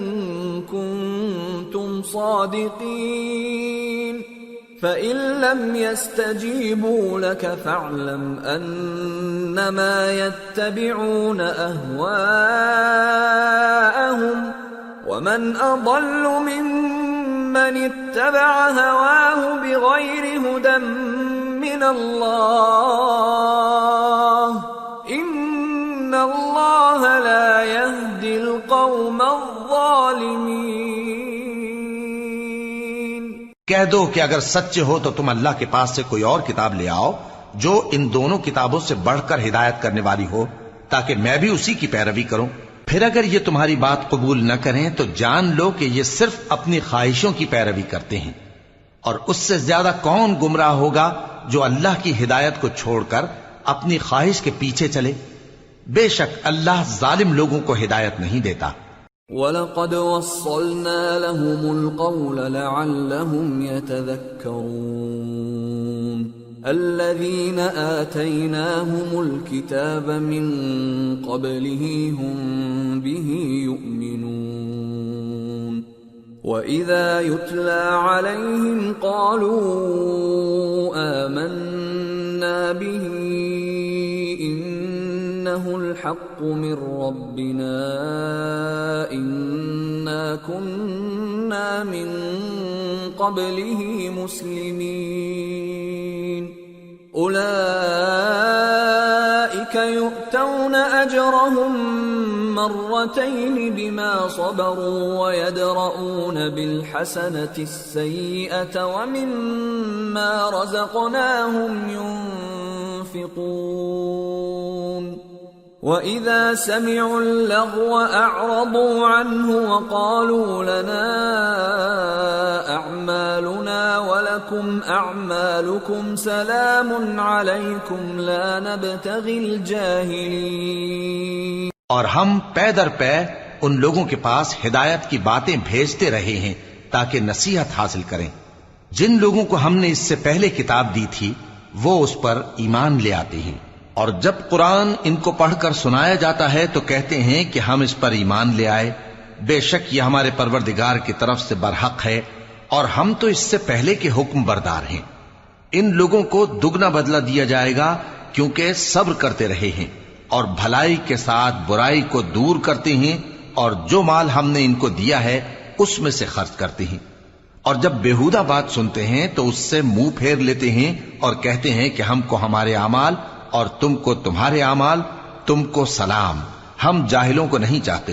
كُنتُمْ صَادِقِينَ فَإِن لَّمْ يَسْتَجِيبُوا لَكَ فَاعْلَمْ أَنَّمَا يَتَّبِعُونَ أَهْوَاءَهُمْ وَمَنْ أَضَلُّ مِمَّنِ اتَّبَعَ هَوَاهُ بِغَيْرِ هُدًى مِّنَ اللَّهِ إِنَّ اللَّهَ لَا يَهْدِي الْقَوْمَ الظَّالِمِينَ۔ کہہ دو کہ اگر سچے ہو تو تم اللہ کے پاس سے کوئی اور کتاب لے آؤ جو ان دونوں کتابوں سے بڑھ کر ہدایت کرنے والی ہو، تاکہ میں بھی اسی کی پیروی کروں۔ پھر اگر یہ تمہاری بات قبول نہ کریں تو جان لو کہ یہ صرف اپنی خواہشوں کی پیروی کرتے ہیں، اور اس سے زیادہ کون گمراہ ہوگا جو اللہ کی ہدایت کو چھوڑ کر اپنی خواہش کے پیچھے چلے۔ بے شک اللہ ظالم لوگوں کو ہدایت نہیں دیتا۔ وَلَقَدْ وَصَّلْنَا لَهُمُ الْقَوْلَ لَعَلَّهُمْ يَتَذَكَّرُونَ الَّذِينَ آتَيْنَاهُمُ الْكِتَابَ مِنْ قَبْلِهِ هُمْ بِهِ يُؤْمِنُونَ وَإِذَا يُتْلَى عَلَيْهِمْ قَالُوا آمَنَّا بِهِ إِنَّهُ الْحَقُّ مِنْ رَبِّنَا إِنَّا كُنَّا مِنْ قَبْلِهِ مُسْلِمِينَ أُولَئِكَ يُؤْتَوْنَ أَجْرَهُمْ مرتين بما صبروا ويدرؤون بالحسنة السيئة ومما رزقناهم ينفقون وإذا سمعوا اللغو أعرضوا عنه وقالوا لنا أعمالنا ولكم أعمالكم سلام عليكم لا نبتغي الجاهلين۔ اور ہم پے در پے ان لوگوں کے پاس ہدایت کی باتیں بھیجتے رہے ہیں تاکہ نصیحت حاصل کریں۔ جن لوگوں کو ہم نے اس سے پہلے کتاب دی تھی وہ اس پر ایمان لے آتے ہیں، اور جب قرآن ان کو پڑھ کر سنایا جاتا ہے تو کہتے ہیں کہ ہم اس پر ایمان لے آئے، بے شک یہ ہمارے پروردگار کی طرف سے برحق ہے، اور ہم تو اس سے پہلے کے حکم بردار ہیں۔ ان لوگوں کو دگنا بدلہ دیا جائے گا کیونکہ صبر کرتے رہے ہیں اور بھلائی کے ساتھ برائی کو دور کرتے ہیں، اور جو مال ہم نے ان کو دیا ہے اس میں سے خرچ کرتے ہیں، اور جب بیہودہ بات سنتے ہیں تو اس سے منہ پھیر لیتے ہیں اور کہتے ہیں کہ ہم کو ہمارے اعمال اور تم کو تمہارے اعمال، تم کو سلام، ہم جاہلوں کو نہیں چاہتے۔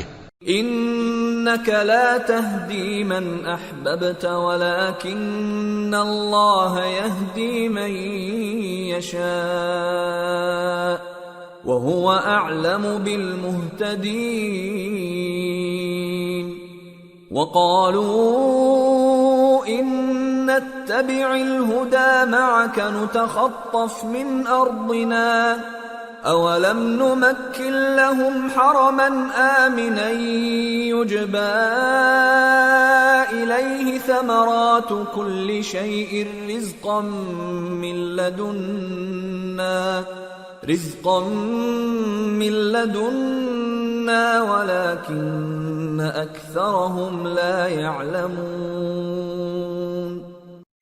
انك لا تهدي من احببت ولكن الله يهدي من يشاء وهو اعلم بالمهتدين وقالوا ان نتبع الهدى معك نتخطف من ارضنا أولم نمكن لهم حرما آمنا يجبى إليه ثمرات كل شيء رزقا من لدنا ولكن أكثرهم لا يعلمون۔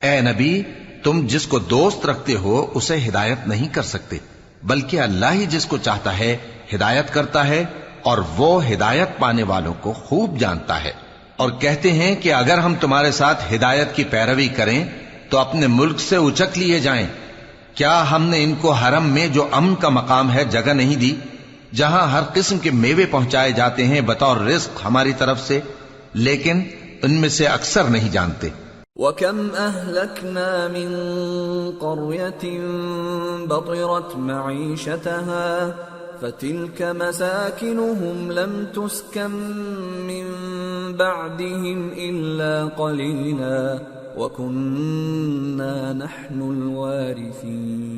اے نبی، تم جس کو دوست رکھتے ہو اسے ہدایت نہیں کر سکتے، بلکہ اللہ ہی جس کو چاہتا ہے ہدایت کرتا ہے، اور وہ ہدایت پانے والوں کو خوب جانتا ہے۔ اور کہتے ہیں کہ اگر ہم تمہارے ساتھ ہدایت کی پیروی کریں تو اپنے ملک سے اچک لیے جائیں۔ کیا ہم نے ان کو حرم میں جو امن کا مقام ہے جگہ نہیں دی، جہاں ہر قسم کے میوے پہنچائے جاتے ہیں بطور رزق ہماری طرف سے؟ لیکن ان میں سے اکثر نہیں جانتے۔ وَكَمْ أَهْلَكْنَا مِنْ قَرْيَةٍ بَطِرَتْ مَعِيشَتَهَا فَتِلْكَ مَسَاكِنُهُمْ لَمْ تُسْكَنْ مِنْ بَعْدِهِمْ إِلَّا قَلِيلًا وَكُنَّا نَحْنُ الْوَارِثِينَ۔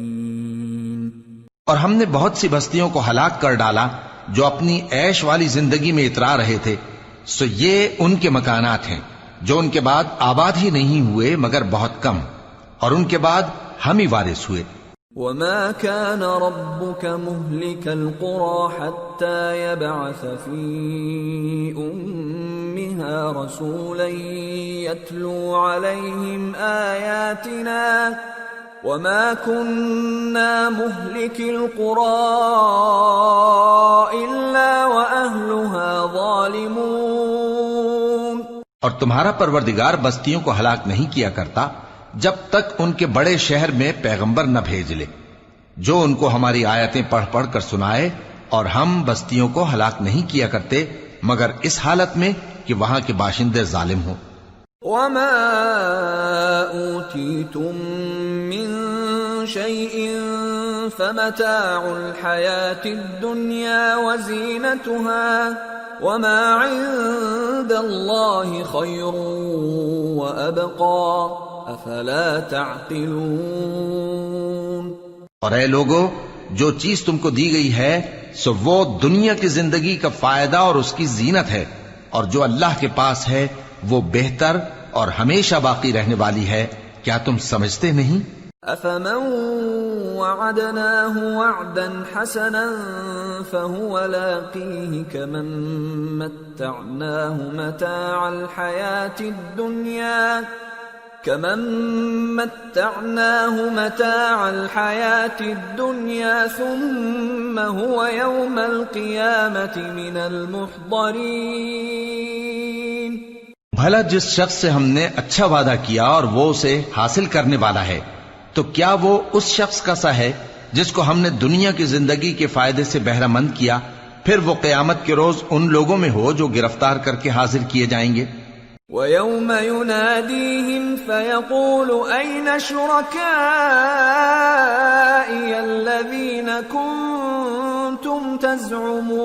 اور ہم نے بہت سی بستیوں کو ہلاک کر ڈالا جو اپنی عیش والی زندگی میں اترا رہے تھے، سو یہ ان کے مکانات ہیں جو ان کے بعد آباد ہی نہیں ہوئے مگر بہت کم، اور ان کے بعد ہم ہی وارث ہوئے۔ وما كان ربك مهلك القرى حتى يبعث في أمها رسولا يتلو عليهم آياتنا وما كنا مهلك القرى إلا وأهلها ظالمون. اور تمہارا پروردگار بستیوں کو ہلاک نہیں کیا کرتا جب تک ان کے بڑے شہر میں پیغمبر نہ بھیج لے جو ان کو ہماری آیتیں پڑھ پڑھ کر سنائے، اور ہم بستیوں کو ہلاک نہیں کیا کرتے مگر اس حالت میں کہ وہاں کے باشندے ظالم ہوں. وما أوتيتم من شيء فمتاع الحياة الدنيا وزينتها وما عند الله خير وأبقى افلا تعقلون. اور اے لوگو، جو چیز تم کو دی گئی ہے سو وہ دنیا کی زندگی کا فائدہ اور اس کی زینت ہے، اور جو اللہ کے پاس ہے وہ بہتر اور ہمیشہ باقی رہنے والی ہے. کیا تم سمجھتے نہیں؟ افمن وعدناه وعدا حسنا فهو لاقيه كمن متعناه متاع الحياة الدنيا ثم هو يوم القيامة من المحضرين. بھلا جس شخص سے ہم نے اچھا وعدہ کیا اور وہ اسے حاصل کرنے والا ہے، تو کیا وہ اس شخص کا سا ہے جس کو ہم نے دنیا کی زندگی کے فائدے سے بہرہ مند کیا، پھر وہ قیامت کے روز ان لوگوں میں ہو جو گرفتار کر کے حاضر کیے جائیں گے. وَيَوْمَ يُنَادِيهِمْ فَيَقُولُ أَيْنَ شُرَكَائِيَ الَّذِينَ كُنتُمْ تَزْعُمُونَ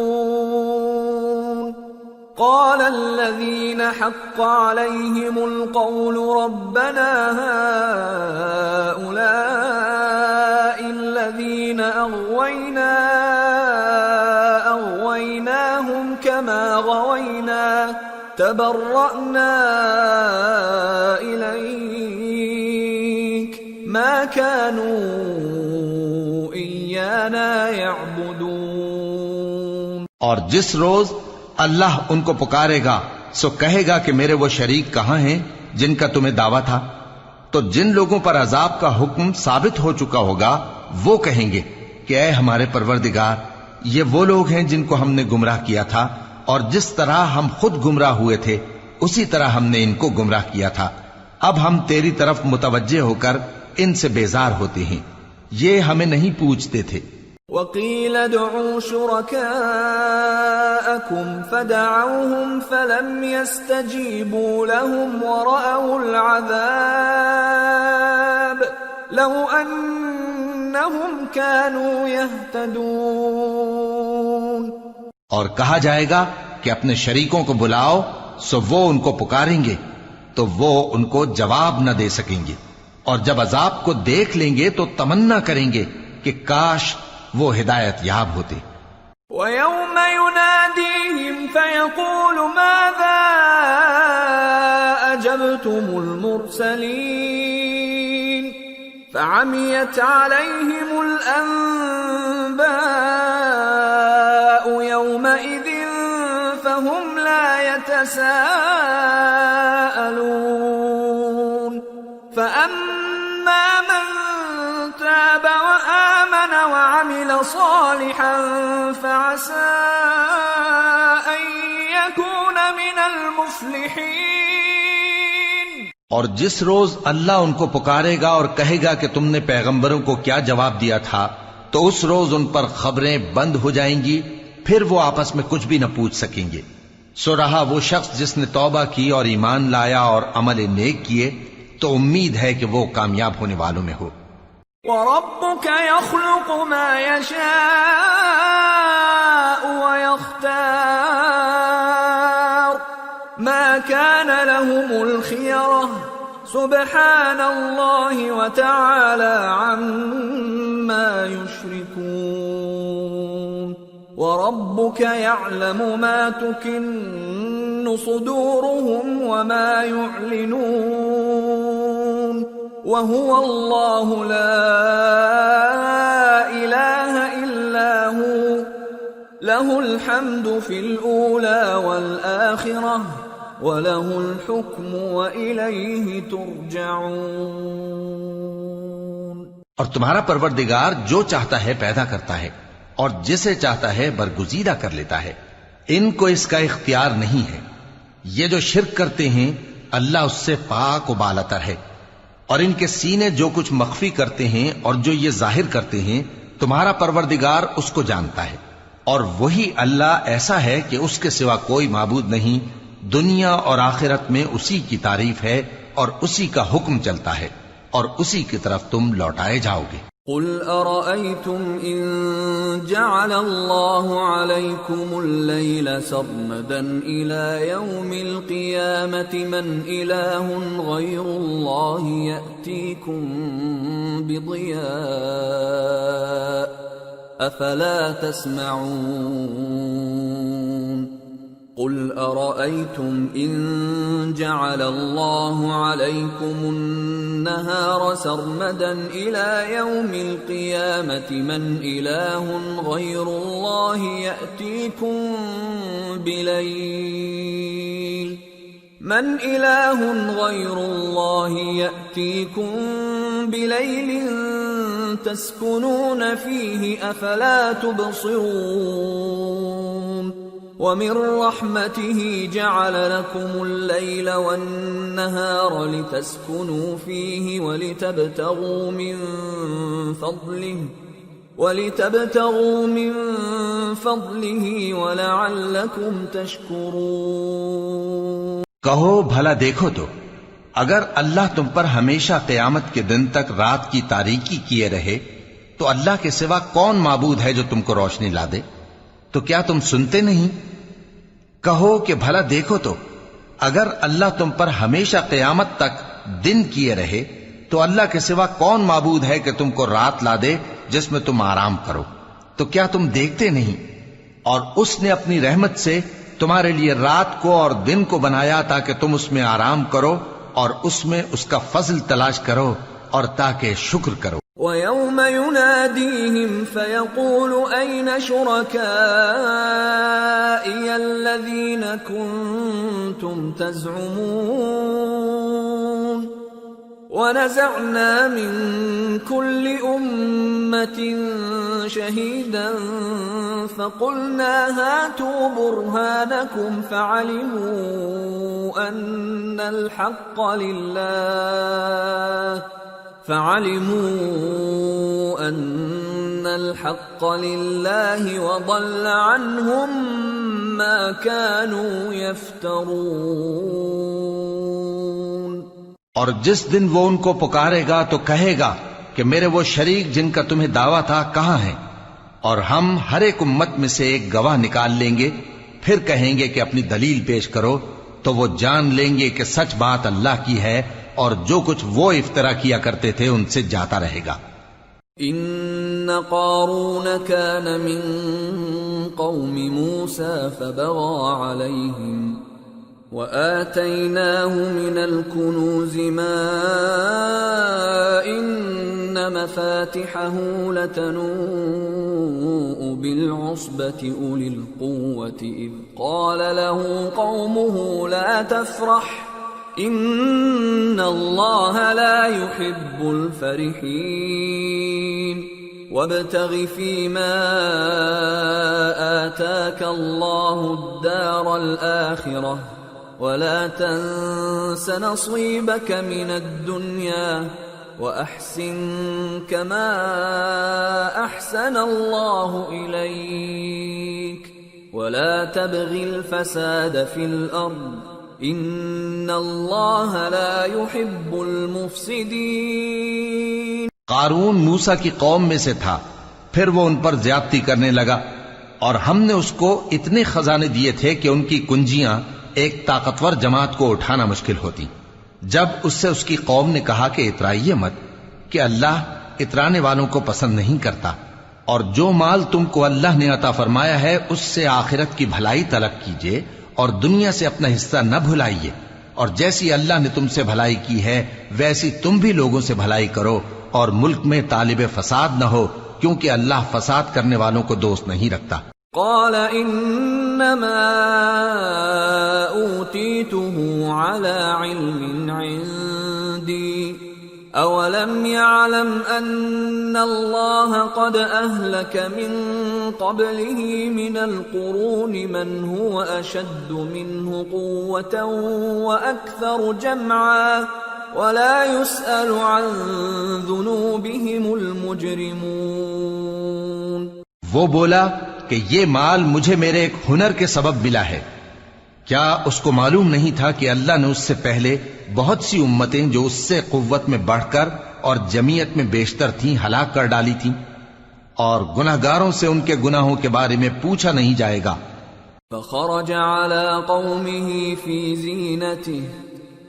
قَالَ الَّذِينَ حَقَّ عَلَيْهِمُ الْقَوْلُ رَبَّنَا هَؤُلَاءِ الَّذِينَ أَغْوَيْنَاهُمْ كَمَا غَوَيْنَا تبرأنا إليك ما كانوا إيانا يعبدون. اور جس روز اللہ ان کو پکارے گا سو کہے گا کہ میرے وہ شریک کہاں ہیں جن کا تمہیں دعویٰ تھا؟ تو جن لوگوں پر عذاب کا حکم ثابت ہو چکا ہوگا وہ کہیں گے کہ اے ہمارے پروردگار، یہ وہ لوگ ہیں جن کو ہم نے گمراہ کیا تھا، اور جس طرح ہم خود گمراہ ہوئے تھے اسی طرح ہم نے ان کو گمراہ کیا تھا. اب ہم تیری طرف متوجہ ہو کر ان سے بیزار ہوتے ہیں، یہ ہمیں نہیں پوچھتے تھے. وَقِيلَ ادْعُوا شُرَكَاءَكُمْ فَدَعَوْهُمْ فَلَمْ يَسْتَجِيبُوا لَهُمْ وَرَأَوُا الْعَذَابَ لَوْ أَنَّهُمْ كَانُوا يَهْتَدُونَ. اور کہا جائے گا کہ اپنے شریکوں کو بلاؤ سو وہ ان کو پکاریں گے تو وہ ان کو جواب نہ دے سکیں گے، اور جب عذاب کو دیکھ لیں گے تو تمنا کریں گے کہ کاش وہ ہدایت یاب ہوتے. وَيَوْمَ يُنَادِيهِمْ فَيَقُولُ مَاذَا أَجَبْتُمُ الْمُرْسَلِينَ فَعَمِيَتْ عَلَيْهِمُ الْأَنبَاءُ يَوْمَئِذٍ فَهُمْ لَا يَتَسَاءَلُونَ. فَأَمَّا مَنْ تَابَ وَآمَنَ وَعَمِلَ صَالِحًا فَعَسَىٰ أَن يَكُونَ مِنَ الْمُفْلِحِينَ. اور جس روز اللہ ان کو پکارے گا اور کہے گا کہ تم نے پیغمبروں کو کیا جواب دیا تھا، تو اس روز ان پر خبریں بند ہو جائیں گی، پھر وہ آپس میں کچھ بھی نہ پوچھ سکیں گے. سو رہا وہ شخص جس نے توبہ کی اور ایمان لایا اور عمل نیک کیے، تو امید ہے کہ وہ کامیاب ہونے والوں میں ہو. وَرَبُّكَ يَخْلُقُ مَا يَشَاءُ وَيَخْتَارُ مَا كَانَ لَهُمُ الْخِيَرَةُ سُبْحَانَ اللَّهِ وَتَعَالَى عَمَّا يُشْرِكُونَ. وَرَبُّكَ يَعْلَمُ مَا تُكِنُّ صُدُورُهُمْ وَمَا يُعْلِنُونَ وهو الله لا إله إلا هو له الحمد في الأولى والآخرة وله الحكم وإليه ترجعون۔ اور تمہارا پروردگار جو چاہتا ہے پیدا کرتا ہے اور جسے چاہتا ہے برگزیدہ کر لیتا ہے، ان کو اس کا اختیار نہیں ہے۔ یہ جو شرک کرتے ہیں اللہ اس سے پاک و بالاتر ہے، اور ان کے سینے جو کچھ مخفی کرتے ہیں اور جو یہ ظاہر کرتے ہیں تمہارا پروردگار اس کو جانتا ہے، اور وہی اللہ ایسا ہے کہ اس کے سوا کوئی معبود نہیں، دنیا اور آخرت میں اسی کی تعریف ہے اور اسی کا حکم چلتا ہے اور اسی کی طرف تم لوٹائے جاؤ گے۔ قل أرأيتم إن جعل الله عليكم الليل سرمدا إلى يوم القيامة من إله غير الله يأتيكم بضياء أفلا تسمعون قل أرأيتم إن جعل الله عليكم النهار سرمدا إلى يوم القيامة من إله غير الله يأتيكم بليل تسكنون فيه أفلا تبصرون ومن رحمته جعل لكم الليل والنهار لتسكنوا فيه ولتبتغوا من فضله ولعلكم تشكرون۔ کہو بھلا دیکھو تو اگر اللہ تم پر ہمیشہ قیامت کے دن تک رات کی تاریکی کیے رہے تو اللہ کے سوا کون معبود ہے جو تم کو روشنی لا دے؟ تو کیا تم سنتے نہیں؟ کہو کہ بھلا دیکھو تو اگر اللہ تم پر ہمیشہ قیامت تک دن کیے رہے تو اللہ کے سوا کون معبود ہے کہ تم کو رات لا دے جس میں تم آرام کرو؟ تو کیا تم دیکھتے نہیں؟ اور اس نے اپنی رحمت سے تمہارے لیے رات کو اور دن کو بنایا تاکہ تم اس میں آرام کرو اور اس میں اس کا فضل تلاش کرو اور تاکہ شکر کرو۔ وَيَوْمَ يُنَادِيهِمْ فَيَقُولُ أَيْنَ شُرَكَائِيَ الَّذِينَ كُنتُمْ تَزْعُمُونَ وَنَزَعْنَا مِنْ كُلِّ أُمَّةٍ شَهِيدًا فَقُلْنَا هَاتُوا بُرْهَانَكُمْ فَعَلِمُوا أَنَّ الْحَقَّ لِلَّهِ وَضَلَّ عَنْهُمْ مَا كَانُوا يَفْتَرُونَ۔ اور جس دن وہ ان کو پکارے گا تو کہے گا کہ میرے وہ شریک جن کا تمہیں دعویٰ تھا کہاں ہیں؟ اور ہم ہر ایک امت میں سے ایک گواہ نکال لیں گے، پھر کہیں گے کہ اپنی دلیل پیش کرو، تو وہ جان لیں گے کہ سچ بات اللہ کی ہے اور جو کچھ وہ افترا کیا کرتے تھے ان سے جاتا رہے گا۔ ان قارون كان من قوم موسى فبغى عليهم وآتيناه من الكنوز ما إن مفاتحه لتنوء بالعصبة أولي القوة إذ قال له قومه لا تفرح إن الله لا يحب الفرحين وابتغ فيما آتاك الله الدار الآخرة ولا تنس نصيبك من الدنيا وأحسن كما أحسن الله إليك ولا تبغ الفساد في الأرض إن الله لا يحب المفسدين۔ قارون موسیٰ کی قوم میں سے تھا، پھر وہ ان پر زیادتی کرنے لگا، اور ہم نے اس کو اتنے خزانے دیے تھے کہ ان کی کنجیاں ایک طاقتور جماعت کو اٹھانا مشکل ہوتی۔ جب اس سے اس کی قوم نے کہا کہ اترائیے مت، کہ اللہ اترانے والوں کو پسند نہیں کرتا، اور جو مال تم کو اللہ نے عطا فرمایا ہے اس سے آخرت کی بھلائی طلب کیجیے اور دنیا سے اپنا حصہ نہ بھلائیے، اور جیسی اللہ نے تم سے بھلائی کی ہے ویسی تم بھی لوگوں سے بھلائی کرو، اور ملک میں طالب فساد نہ ہو، کیونکہ اللہ فساد کرنے والوں کو دوست نہیں رکھتا۔ قال انما اوتیته على علم عندي اولم يعلم ان الله قد اهلك من قبله من القرون من هو اشد منه قوة واكثر جمعا ولا يسأل عن ذنوبهم المجرمون۔ وہ بولا کہ یہ مال مجھے میرے ایک ہنر کے سبب ملا ہے، کیا اس کو معلوم نہیں تھا کہ اللہ نے اس سے پہلے بہت سی امتیں جو اس سے قوت میں بڑھ کر اور جمعیت میں بیشتر تھیں ہلاک کر ڈالی تھیں، اور گناہگاروں سے ان کے گناہوں کے بارے میں پوچھا نہیں جائے گا۔ فخرج على قومه في زينته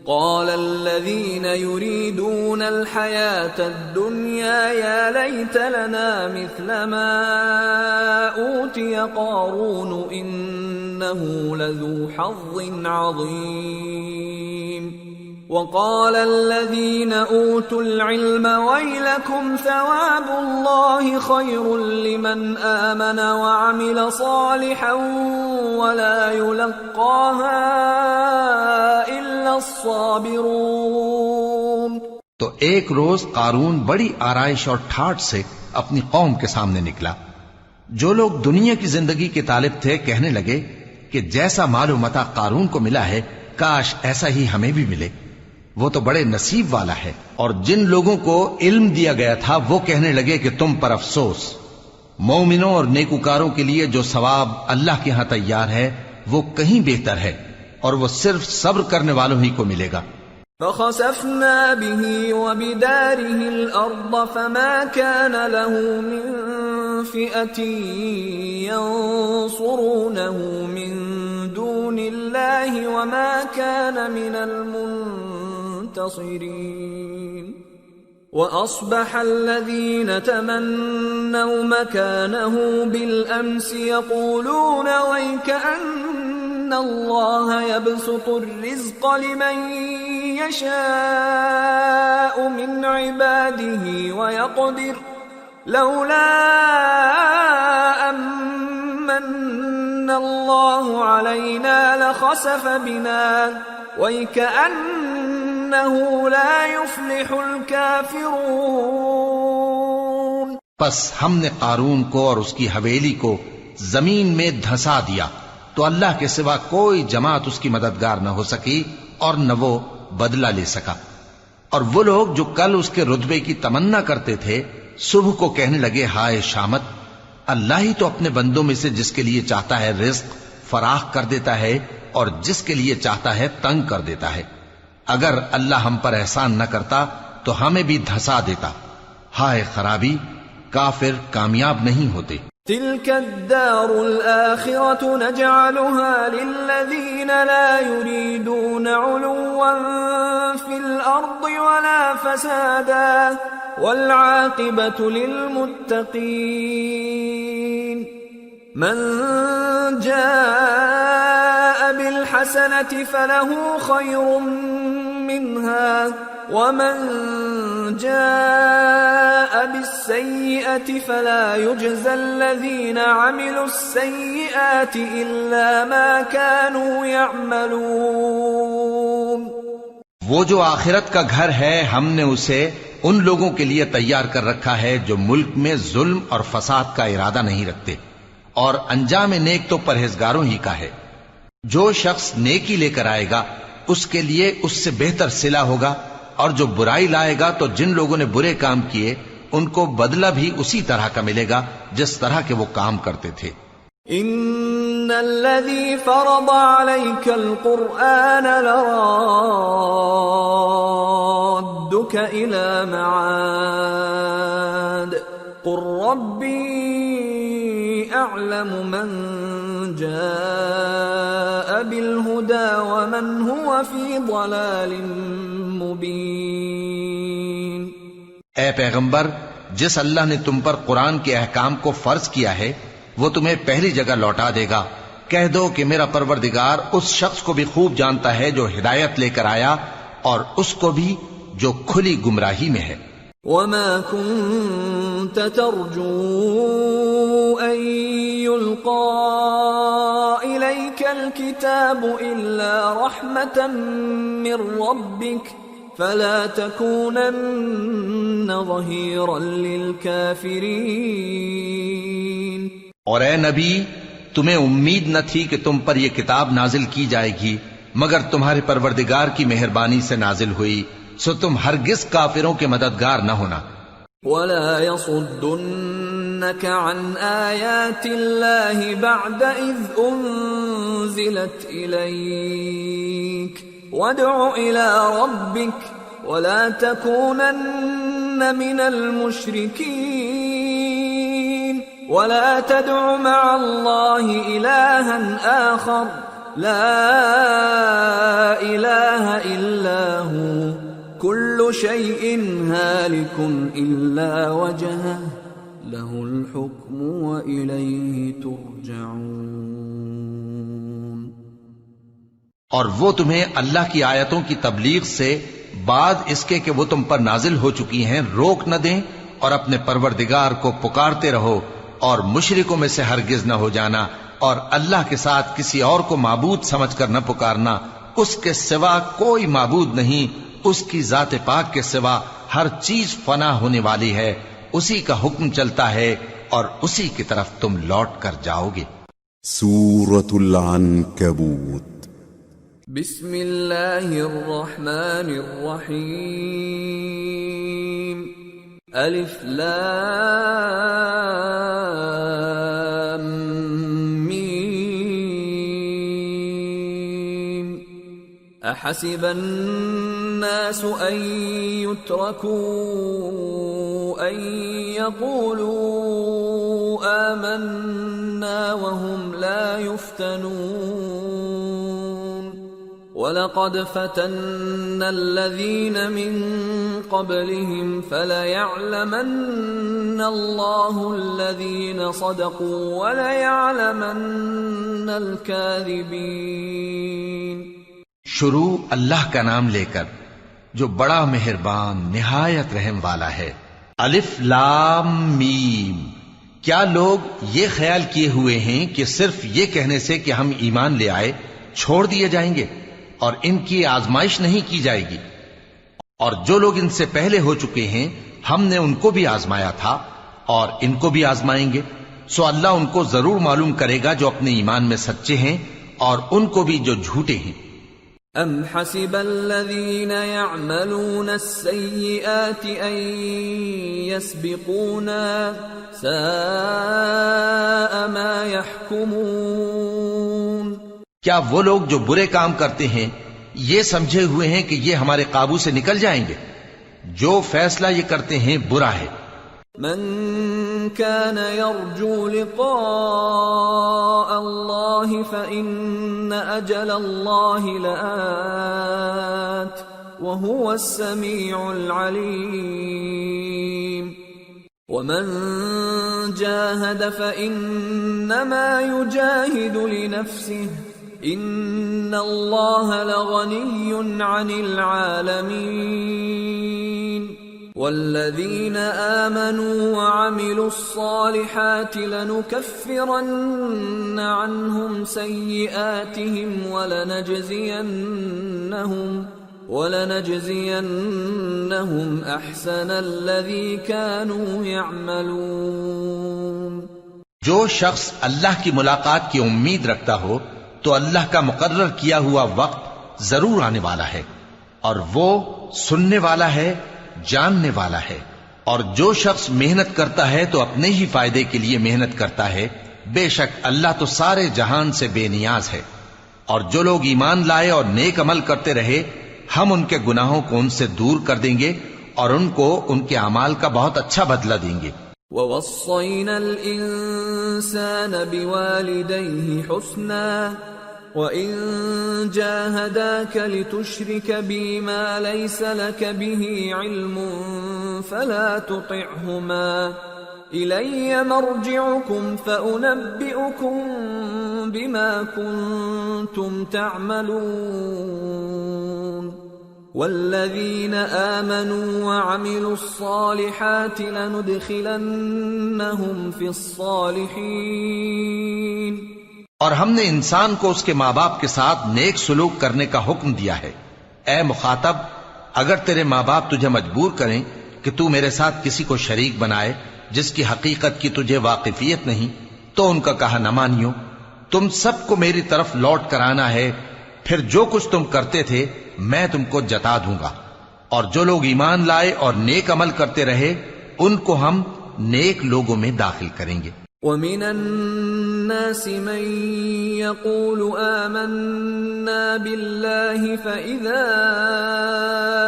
قال الذين يريدون الحياة الدنيا يا ليت لنا مثل ما أوتي قارون إنه لذو حظ عظيم وقال الذين أوتوا العلم ويلكم ثواب الله خير لمن آمن وعمل صالحا ولا يلقاها إلا الصابرون۔ تو ایک روز قارون بڑی آرائش اور ٹھاٹ سے اپنی قوم کے سامنے نکلا۔ جو لوگ دنیا کی زندگی کے طالب تھے کہنے لگے کہ جیسا مال و متاع قارون کو ملا ہے کاش ایسا ہی ہمیں بھی ملے، وہ تو بڑے نصیب والا ہے۔ اور جن لوگوں کو علم دیا گیا تھا وہ کہنے لگے کہ تم پر افسوس، مومنوں اور نیکوکاروں کے لیے جو ثواب اللہ کے ہاں تیار ہے وہ کہیں بہتر ہے، اور وہ صرف صبر کرنے والوں ہی کو ملے گا۔ فخسفنا به وبداره الأرض فما كان له من فئة ينصرونه من دون الله وما كان من المنتصرين وأصبح الذين تمنوا مكانه بالأمس يقولون ويكأن الله يبسط الرزق لمن يشاء من عباده ويقدر لولا أمن الله علينا لخسف بنا وَيْكَأَنَّهُ لَا يُفْلِحُ الْكَافِرُونَ۔ پس ہم نے قارون کو اور اس کی حویلی کو زمین میں دھسا دیا تو اللہ کے سوا کوئی جماعت اس کی مددگار نہ ہو سکی اور نہ وہ بدلہ لے سکا۔ اور وہ لوگ جو کل اس کے رتبے کی تمنا کرتے تھے صبح کو کہنے لگے ہائے شامت، اللہ ہی تو اپنے بندوں میں سے جس کے لیے چاہتا ہے رزق فراخ کر دیتا ہے اور جس کے لیے چاہتا ہے تنگ کر دیتا ہے۔ اگر اللہ ہم پر احسان نہ کرتا تو ہمیں بھی دھسا دیتا۔ ہائے خرابی، کافر کامیاب نہیں ہوتے۔ تلك الدار الآخرة نجعلها للذين لا يريدون علوا في الأرض ولا فسادا والعاقبة للمتقين من جاء بالحسنة فله خير منها ومن جاء بالسيئة فلا يجزى الذين عملوا السيئات إلا ما كانوا يعملون۔ وہ جو آخرت کا گھر ہے ہم نے اسے ان لوگوں کے لیے تیار کر رکھا ہے جو ملک میں ظلم اور فساد کا ارادہ نہیں رکھتے، اور انجام نیک تو پرہیزگاروں ہی کا ہے۔ جو شخص نیکی لے کر آئے گا اس کے لیے اس سے بہتر صلہ ہوگا، اور جو برائی لائے گا تو جن لوگوں نے برے کام کیے ان کو بدلہ بھی اسی طرح کا ملے گا جس طرح کے وہ کام کرتے تھے۔ ان الذي فرض عليك القرآن لرادك الى معاد قل ربي اعلم من جاء بالهدى ومن هو في ضلال مبين۔ اے پیغمبر، جس اللہ نے تم پر قرآن کے احکام کو فرض کیا ہے وہ تمہیں پہلی جگہ لوٹا دے گا، کہہ دو کہ میرا پروردگار اس شخص کو بھی خوب جانتا ہے جو ہدایت لے کر آیا اور اس کو بھی جو کھلی گمراہی میں ہے. وما كنت ترجو أن يلقى إليك الكتاب إلا رحمة من ربك فلا تكونن ظهيرا للكافرين. اور اے نبی تمہیں امید نہ تھی کہ تم پر یہ کتاب نازل کی جائے گی مگر تمہارے پروردگار کی مہربانی سے نازل ہوئی، سو تم ہرگز کافروں کے مددگار نہ ہونا. ولا يصدنك عن آيات الله بعد إذ أنزلت إليك وادع إلى ربك ولا تكونن من المشركين ولا تدع مع الله إلها آخر لا إله إلا هو كل شيء هالك إلا وجهه له الحكم وإليه ترجعون. اور وہ تمہیں اللہ کی آیتوں کی تبلیغ سے بعد اس کے کہ وہ تم پر نازل ہو چکی ہیں روک نہ دیں، اور اپنے پروردگار کو پکارتے رہو اور مشرکوں میں سے ہرگز نہ ہو جانا، اور اللہ کے ساتھ کسی اور کو معبود سمجھ کر نہ پکارنا. اس کے سوا کوئی معبود نہیں، اس کی ذات پاک کے سوا ہر چیز فنا ہونے والی ہے، اسی کا حکم چلتا ہے اور اسی کی طرف تم لوٹ کر جاؤ گے. سورة العنكبوت. بسم اللہ الرحمن الرحیم. الف لام میم. احسب الناس ان يتركوا ان يقولوا آمنا وهم لا يفتنون. وَلَقَدْ فَتَنَّا الَّذِينَ مِن قَبْلِهِمْ فَلَيَعْلَمَنَّ اللَّهُ الَّذِينَ صَدَقُوا وَلَيَعْلَمَنَّ الْكَاذِبِينَ. شروع اللہ کا نام لے کر جو بڑا مہربان نہایت رحم والا ہے. الف لام میم. کیا لوگ یہ خیال کیے ہوئے ہیں کہ صرف یہ کہنے سے کہ ہم ایمان لے آئے چھوڑ دیے جائیں گے اور ان کی آزمائش نہیں کی جائے گی؟ اور جو لوگ ان سے پہلے ہو چکے ہیں ہم نے ان کو بھی آزمایا تھا اور ان کو بھی آزمائیں گے، سو اللہ ان کو ضرور معلوم کرے گا جو اپنے ایمان میں سچے ہیں اور ان کو بھی جو جھوٹے ہیں. ام حسب الذين يعملون السيئات ان يسبقونا ساء ما يحكمون. کیا وہ لوگ جو برے کام کرتے ہیں یہ سمجھے ہوئے ہیں کہ یہ ہمارے قابو سے نکل جائیں گے؟ جو فیصلہ یہ کرتے ہیں برا ہے. من كان يرجو لقاء الله فإن أجل الله لآت وهو السميع العليم. ومن جاهد فإنما يجاهد لنفسه إن الله لغني عن العالمين. والذين آمنوا وعملوا الصالحات لنكفرن عنهم سيئاتهم ولنجزينهم أحسن الذي كانوا يعملون. جو شخص اللہ کی ملاقات کی امید رکھتا ہو تو اللہ کا مقرر کیا ہوا وقت ضرور آنے والا ہے، اور وہ سننے والا ہے، جاننے والا ہے. اور جو شخص محنت کرتا ہے تو اپنے ہی فائدے کے لیے محنت کرتا ہے، بے شک اللہ تو سارے جہان سے بے نیاز ہے. اور جو لوگ ایمان لائے اور نیک عمل کرتے رہے ہم ان کے گناہوں کو ان سے دور کر دیں گے اور ان کو ان کے اعمال کا بہت اچھا بدلہ دیں گے. وَوَصَّيْنَا الْإِنسَانَ بِوَالِدَيْهِ حُسْنًا وَإِن جَاهَدَاكَ لِتُشْرِكَ بِي مَا لَيْسَ لَكَ بِهِ عِلْمٌ فَلَا تُطِعْهُمَا إِلَيَّ مَرْجِعُكُمْ فَأُنَبِّئُكُم بما كنتم تعملون والذين آمنوا وعملوا الصالحات لندخلنهم في الصالحين۔ اور ہم نے انسان کو اس کے ماں باپ کے ساتھ نیک سلوک کرنے کا حکم دیا ہے۔ اے مخاطب، اگر تیرے ماں باپ تجھے مجبور کریں کہ تو میرے ساتھ کسی کو شریک بنائے جس کی حقیقت کی تجھے واقفیت نہیں، تو ان کا کہا نہ مانیو۔ تم سب کو میری طرف لوٹ کر آنا ہے، پھر جو کچھ تم کرتے تھے میں تم کو جتا دوں گا، اور جو لوگ ایمان لائے اور نیک عمل کرتے رہے ان کو ہم نیک لوگوں میں داخل کریں گے۔ وَمِنَ النَّاسِ مَن يَقُولُ آمَنَّا بِاللَّهِ فَإِذَا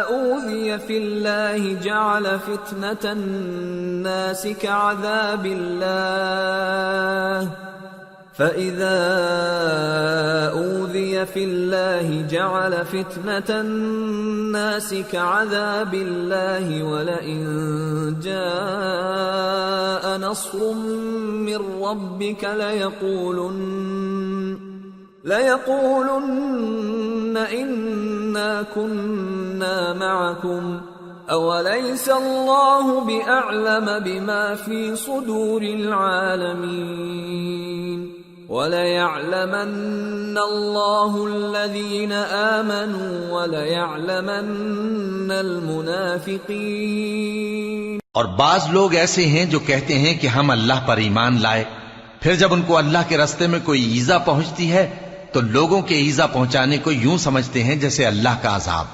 أُوذِيَ فِي اللَّهِ جَعَلَ فِتْنَةَ النَّاسِ كَعَذَابِ اللَّهِ فَإِذَا أُوذِيَ فِي اللَّهِ جَعَلَ فِتْنَةَ النَّاسِ كَعَذَابِ اللَّهِ وَلَئِن جَاءَ نَصْرٌ مِّن رَّبِّكَ لَيَقُولُنَّ إِنَّا كُنَّا مَعَكُمْ أَوَلَيْسَ اللَّهُ بِأَعْلَمَ بِمَا فِي صُدُورِ الْعَالَمِينَ وَلَيَعْلَمَنَّ اللَّهُ الَّذِينَ آمَنُوا وَلَيَعْلَمَنَّ الْمُنَافِقِينَ۔ اور بعض لوگ ایسے ہیں جو کہتے ہیں کہ ہم اللہ پر ایمان لائے، پھر جب ان کو اللہ کے راستے میں کوئی ایذا پہنچتی ہے تو لوگوں کے ایذا پہنچانے کو یوں سمجھتے ہیں جیسے اللہ کا عذاب،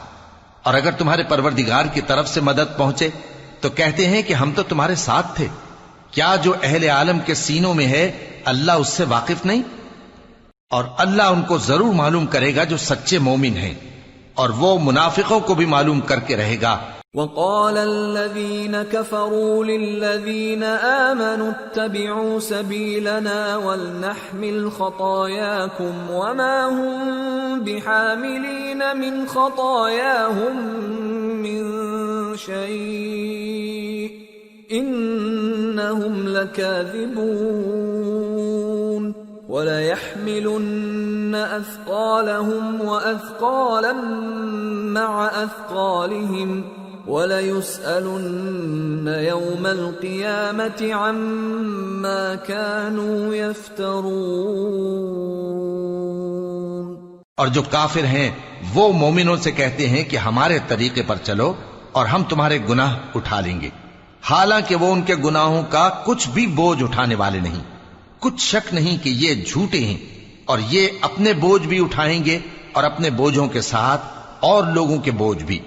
اور اگر تمہارے پروردگار کی طرف سے مدد پہنچے تو کہتے ہیں کہ ہم تو تمہارے ساتھ تھے۔ کیا جو اہل عالم کے سینوں میں ہے اللہ اس سے واقف نہیں؟ اور اللہ ان کو ضرور معلوم کرے گا جو سچے مومن ہیں، اور وہ منافقوں کو بھی معلوم کر کے رہے گا۔ وقال الذين كفروا للذين آمنوا اتبعوا سبيلنا ولنحمل خطاياكم وما هم بحاملين من خطاياهم من شيء إنهم لكاذبون وَلَيَحْمِلُنَّ أَثْقَالَهُمْ وَأَثْقَالًا مَعَ أَثْقَالِهِمْ وَلَيُسْأَلُنَّ يَوْمَ الْقِيَامَةِ عَمَّا كَانُوا يَفْتَرُونَ۔ اور جو کافر ہیں وہ مومنوں سے کہتے ہیں کہ ہمارے طریقے پر چلو اور ہم تمہارے گناہ اٹھا لیں گے، حالانکہ وہ ان کے گناہوں کا کچھ بھی بوجھ اٹھانے والے نہیں۔ کچھ شک نہیں کہ یہ جھوٹے ہیں، اور یہ اپنے بوجھ بھی اٹھائیں گے اور اپنے بوجھوں کے ساتھ اور لوگوں کے بوجھ بھی،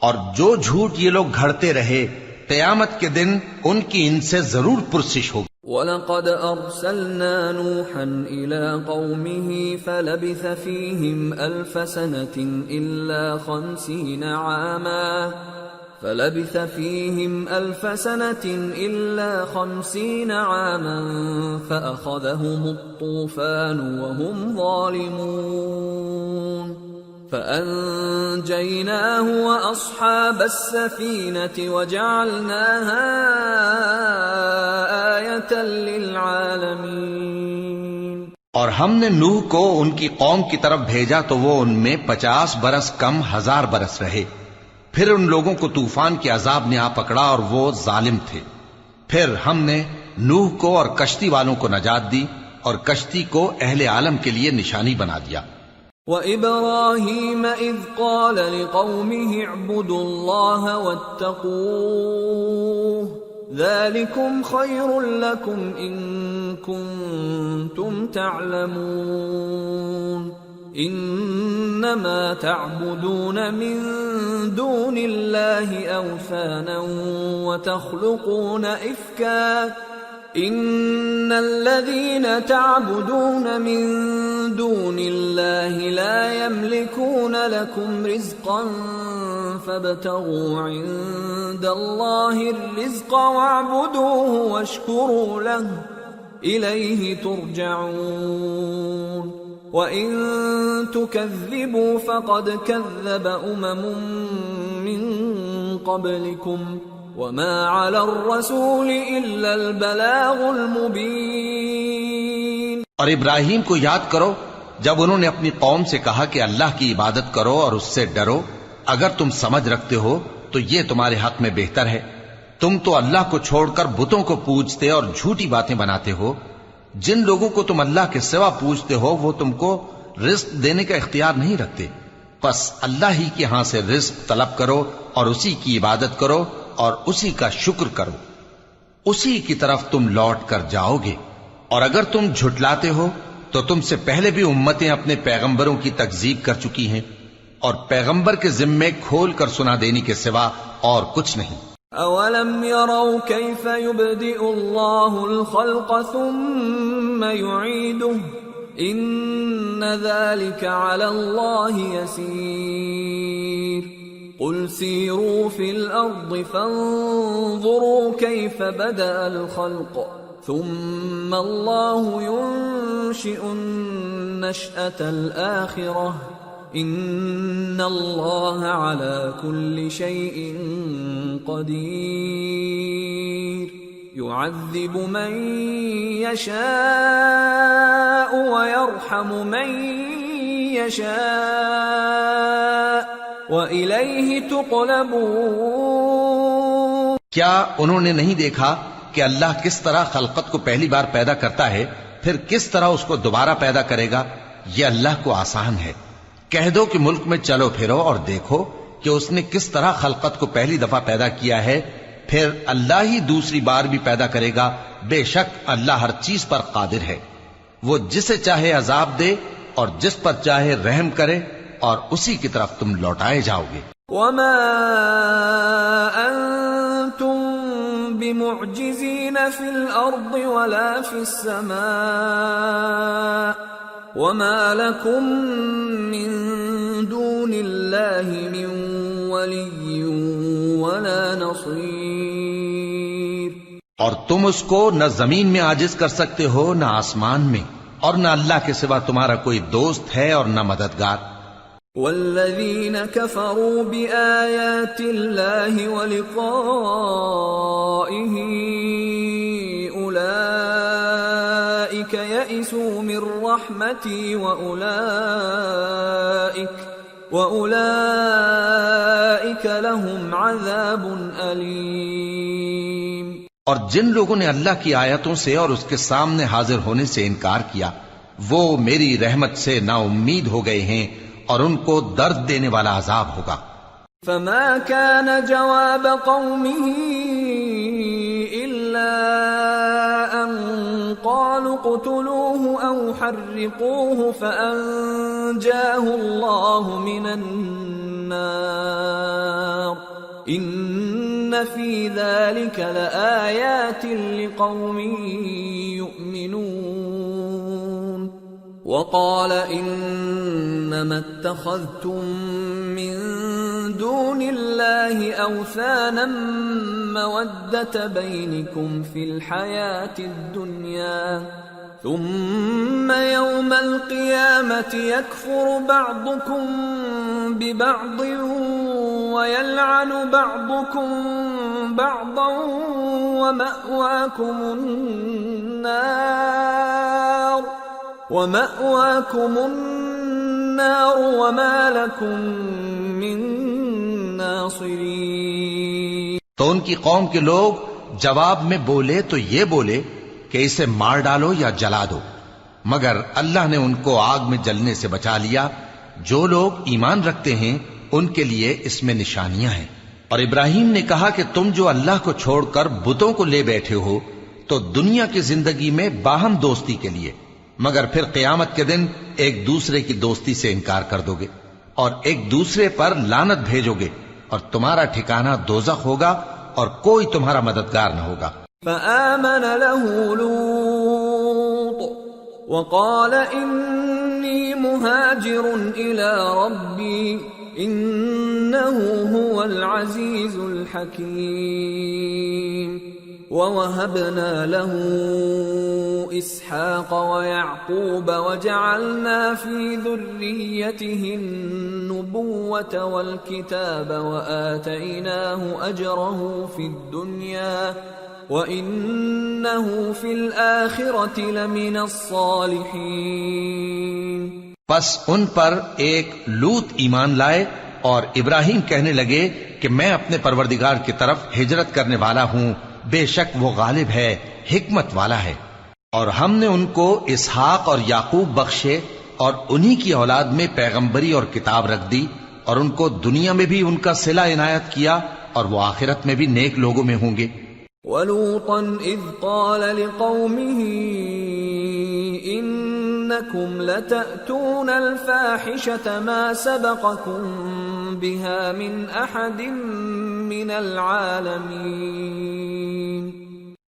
اور جو جھوٹ یہ لوگ گھڑتے رہے قیامت کے دن ان کی ان سے ضرور پرسش ہوگی۔ وَلَقَدْ أَرْسَلْنَا نُوحًا إِلَىٰ قَوْمِهِ فَلَبِثَ فِيهِمْ أَلْفَ سَنَةٍ إِلَّا 50 عَامًا فَأَخَذَهُمُ الطُّوفَانُ وَهُمْ ظَالِمُونَ فَأَنجَيْنَاهُ وَأَصْحَابَ السَّفِينَةِ وَجَعَلْنَاهَا آيَةً لِلْعَالَمِينَ۔ اور ہم نے نوح کو ان کی قوم کی طرف بھیجا تو وہ ان میں 50 برس کم 1000 برس رہے، پھر ان لوگوں کو طوفان کے عذاب نے آ پکڑا اور وہ ظالم تھے۔ پھر ہم نے نوح کو اور کشتی والوں کو نجات دی اور کشتی کو اہل عالم کے لیے نشانی بنا دیا۔ وَإِبْرَاهِيمَ إِذْ قَالَ لِقَوْمِهِ اعْبُدُوا اللَّهَ وَاتَّقُوهُ ذَلِكُمْ خَيْرٌ لَكُمْ إِن كُنتُمْ تَعْلَمُونَ إِنَّمَا تَعْبُدُونَ مِن دُونِ اللَّهِ أَوْثَانًا وَتَخْلُقُونَ إِفْكًا إِنَّ الَّذِينَ تَعْبُدُونَ مِن دُونِ اللَّهِ لَا يَمْلِكُونَ لَكُمْ رِزْقًا فَابْتَغُوا عِندَ اللَّهِ الرِّزْقَ وَاعْبُدُوهُ وَاشْكُرُوا لَهُ إِلَيْهِ تُرْجَعُونَ وَإِن تُكَذِّبُوا فَقَدْ كَذَّبَ أُمَمٌ مِّن قَبْلِكُمْ وَمَا عَلَى الرَّسُولِ إِلَّا الْبَلَاغُ الْمُبِينُ۔ اور ابراہیم کو یاد کرو جب انہوں نے اپنی قوم سے کہا کہ اللہ کی عبادت کرو اور اس سے ڈرو، اگر تم سمجھ رکھتے ہو تو یہ تمہارے حق میں بہتر ہے۔ تم تو اللہ کو چھوڑ کر بتوں کو پوجتے اور جھوٹی باتیں بناتے ہو۔ جن لوگوں کو تم اللہ کے سوا پوجتے ہو وہ تم کو رزق دینے کا اختیار نہیں رکھتے، پس اللہ ہی کے ہاں سے رزق طلب کرو اور اسی کی عبادت کرو اور اسی کا شکر کرو، اسی کی طرف تم لوٹ کر جاؤ گے۔ اور اگر تم جھٹلاتے ہو تو تم سے پہلے بھی امتیں اپنے پیغمبروں کی تکذیب کر چکی ہیں، اور پیغمبر کے ذمے کھول کر سنا دینے کے سوا اور کچھ نہیں۔ اولم يروا كيف يبدئ الله الخلق ثم يعيده ان ذلك على الله يسير قل سيروا في الارض فانظروا كيف بدأ الخلق ثم الله ينشئ النشأة الآخرة ان اللہ على كل شيء قدیر يعذب من يشاء ويرحم من يشاء وإلیہ تقلبون۔ کیا انہوں نے نہیں دیکھا کہ اللہ کس طرح خلقت کو پہلی بار پیدا کرتا ہے، پھر کس طرح اس کو دوبارہ پیدا کرے گا؟ یہ اللہ کو آسان ہے۔ کہہ دو کہ ملک میں چلو پھرو اور دیکھو کہ اس نے کس طرح خلقت کو پہلی دفعہ پیدا کیا ہے، پھر اللہ ہی دوسری بار بھی پیدا کرے گا۔ بے شک اللہ ہر چیز پر قادر ہے۔ وہ جسے چاہے عذاب دے اور جس پر چاہے رحم کرے، اور اسی کی طرف تم لوٹائے جاؤ گے۔ وما انتم بمعجزین فی الارض ولا فی السماء وما لكم من دون اللہ من ولی ولا نصیر۔ اور تم اس کو نہ زمین میں عاجز کر سکتے ہو نہ آسمان میں، اور نہ اللہ کے سوا تمہارا کوئی دوست ہے اور نہ مددگار۔ والذین کفروا بآیات اللہ ولقائہ اولئک یئسوا من رحمتی وأولئک لهم عذاب علیم۔ اور جن لوگوں نے اللہ کی آیتوں سے اور اس کے سامنے حاضر ہونے سے انکار کیا، وہ میری رحمت سے نا امید ہو گئے ہیں، اور ان کو درد دینے والا عذاب ہوگا۔ فما كان جواب قومه إلا أن قالوا اقتلوه أو حرقوه فأنجاه الله من النار إن في ذلك لآيات لقوم يؤمنون۔ وقال انما اتخذتم من دون الله اوثانا مودة بينكم في الحياة الدنيا ثم يوم القيامة يكفر بعضكم ببعض ويلعن بعضكم بعضا ومأواكم النار وما لكم من ناصرین۔ تو ان کی قوم کے لوگ جواب میں بولے تو یہ بولے کہ اسے مار ڈالو یا جلا دو، مگر اللہ نے ان کو آگ میں جلنے سے بچا لیا۔ جو لوگ ایمان رکھتے ہیں ان کے لیے اس میں نشانیاں ہیں۔ اور ابراہیم نے کہا کہ تم جو اللہ کو چھوڑ کر بتوں کو لے بیٹھے ہو تو دنیا کی زندگی میں باہم دوستی کے لیے، مگر پھر قیامت کے دن ایک دوسرے کی دوستی سے انکار کر دو گے اور ایک دوسرے پر لعنت بھیجو گے، اور تمہارا ٹھکانہ دوزخ ہوگا اور کوئی تمہارا مددگار نہ ہوگا۔ فآمن له لوط وقال انی مہاجر الى ربی انه هو العزیز الحکیم۔ ووهبنا له اسحاق ويعقوب وجعلنا في ذريته النبوة والكتاب وآتيناه أجره في الدنيا وَإِنَّهُ فِي الْآخِرَةِ لَمِنَ الصَّالِحِينَ۔ پس ان پر ایک لوط ایمان لائے اور ابراہیم کہنے لگے کہ میں اپنے پروردگار کی طرف ہجرت کرنے والا ہوں، بے شک وہ غالب ہے، حکمت والا ہے۔ اور ہم نے ان کو اسحاق اور یعقوب بخشے اور انہی کی اولاد میں پیغمبری اور کتاب رکھ دی، اور ان کو دنیا میں بھی ان کا صلہ عنایت کیا، اور وہ آخرت میں بھی نیک لوگوں میں ہوں گے۔ وَلُوطًا إِذْ قَالَ لِقَوْمِهِ إِنَّكُمْ لَتَأْتُونَ الْفَاحِشَةَ مَا سَبَقَكُمْ بِهَا مِنْ أَحَدٍ مِّنَ الْعَالَمِينَ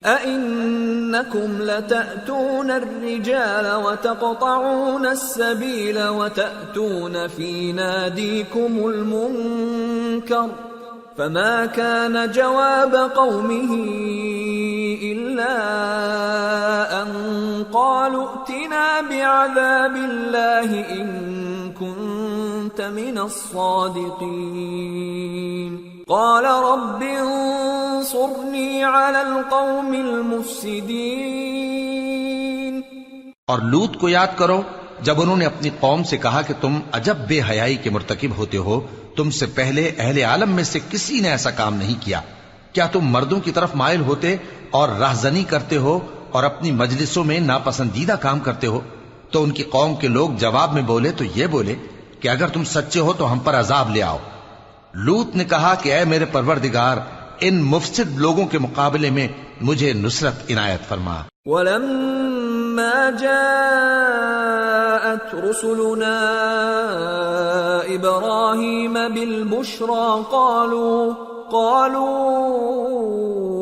أَإِنَّكُمْ لَتَأْتُونَ الرِّجَالَ وَتَقْطَعُونَ السَّبِيلَ وَتَأْتُونَ فِي نَادِيكُمُ الْمُنكَرَ فما كان جواب قومه إلا أن قالوا ائتنا بعذاب الله إن كنت من الصادقين قال رب انصرني على القوم المفسدين۔ اور لوط کو یاد کرو جب انہوں نے اپنی قوم سے کہا کہ تم عجب بے حیائی کے مرتکب ہوتے ہو، تم سے پہلے اہل عالم میں سے کسی نے ایسا کام نہیں کیا۔ کیا تم مردوں کی طرف مائل ہوتے اور راہزنی کرتے ہو اور اپنی مجلسوں میں ناپسندیدہ کام کرتے ہو؟ تو ان کی قوم کے لوگ جواب میں بولے تو یہ بولے کہ اگر تم سچے ہو تو ہم پر عذاب لے آؤ۔ لوط نے کہا کہ اے میرے پروردگار، ان مفسد لوگوں کے مقابلے میں مجھے نصرت عنایت فرما۔ وَلَمَّا جَاءَتْ رُسُلُنَا إِبْرَاهِيمَ بِالْبُشْرَى قَالُوا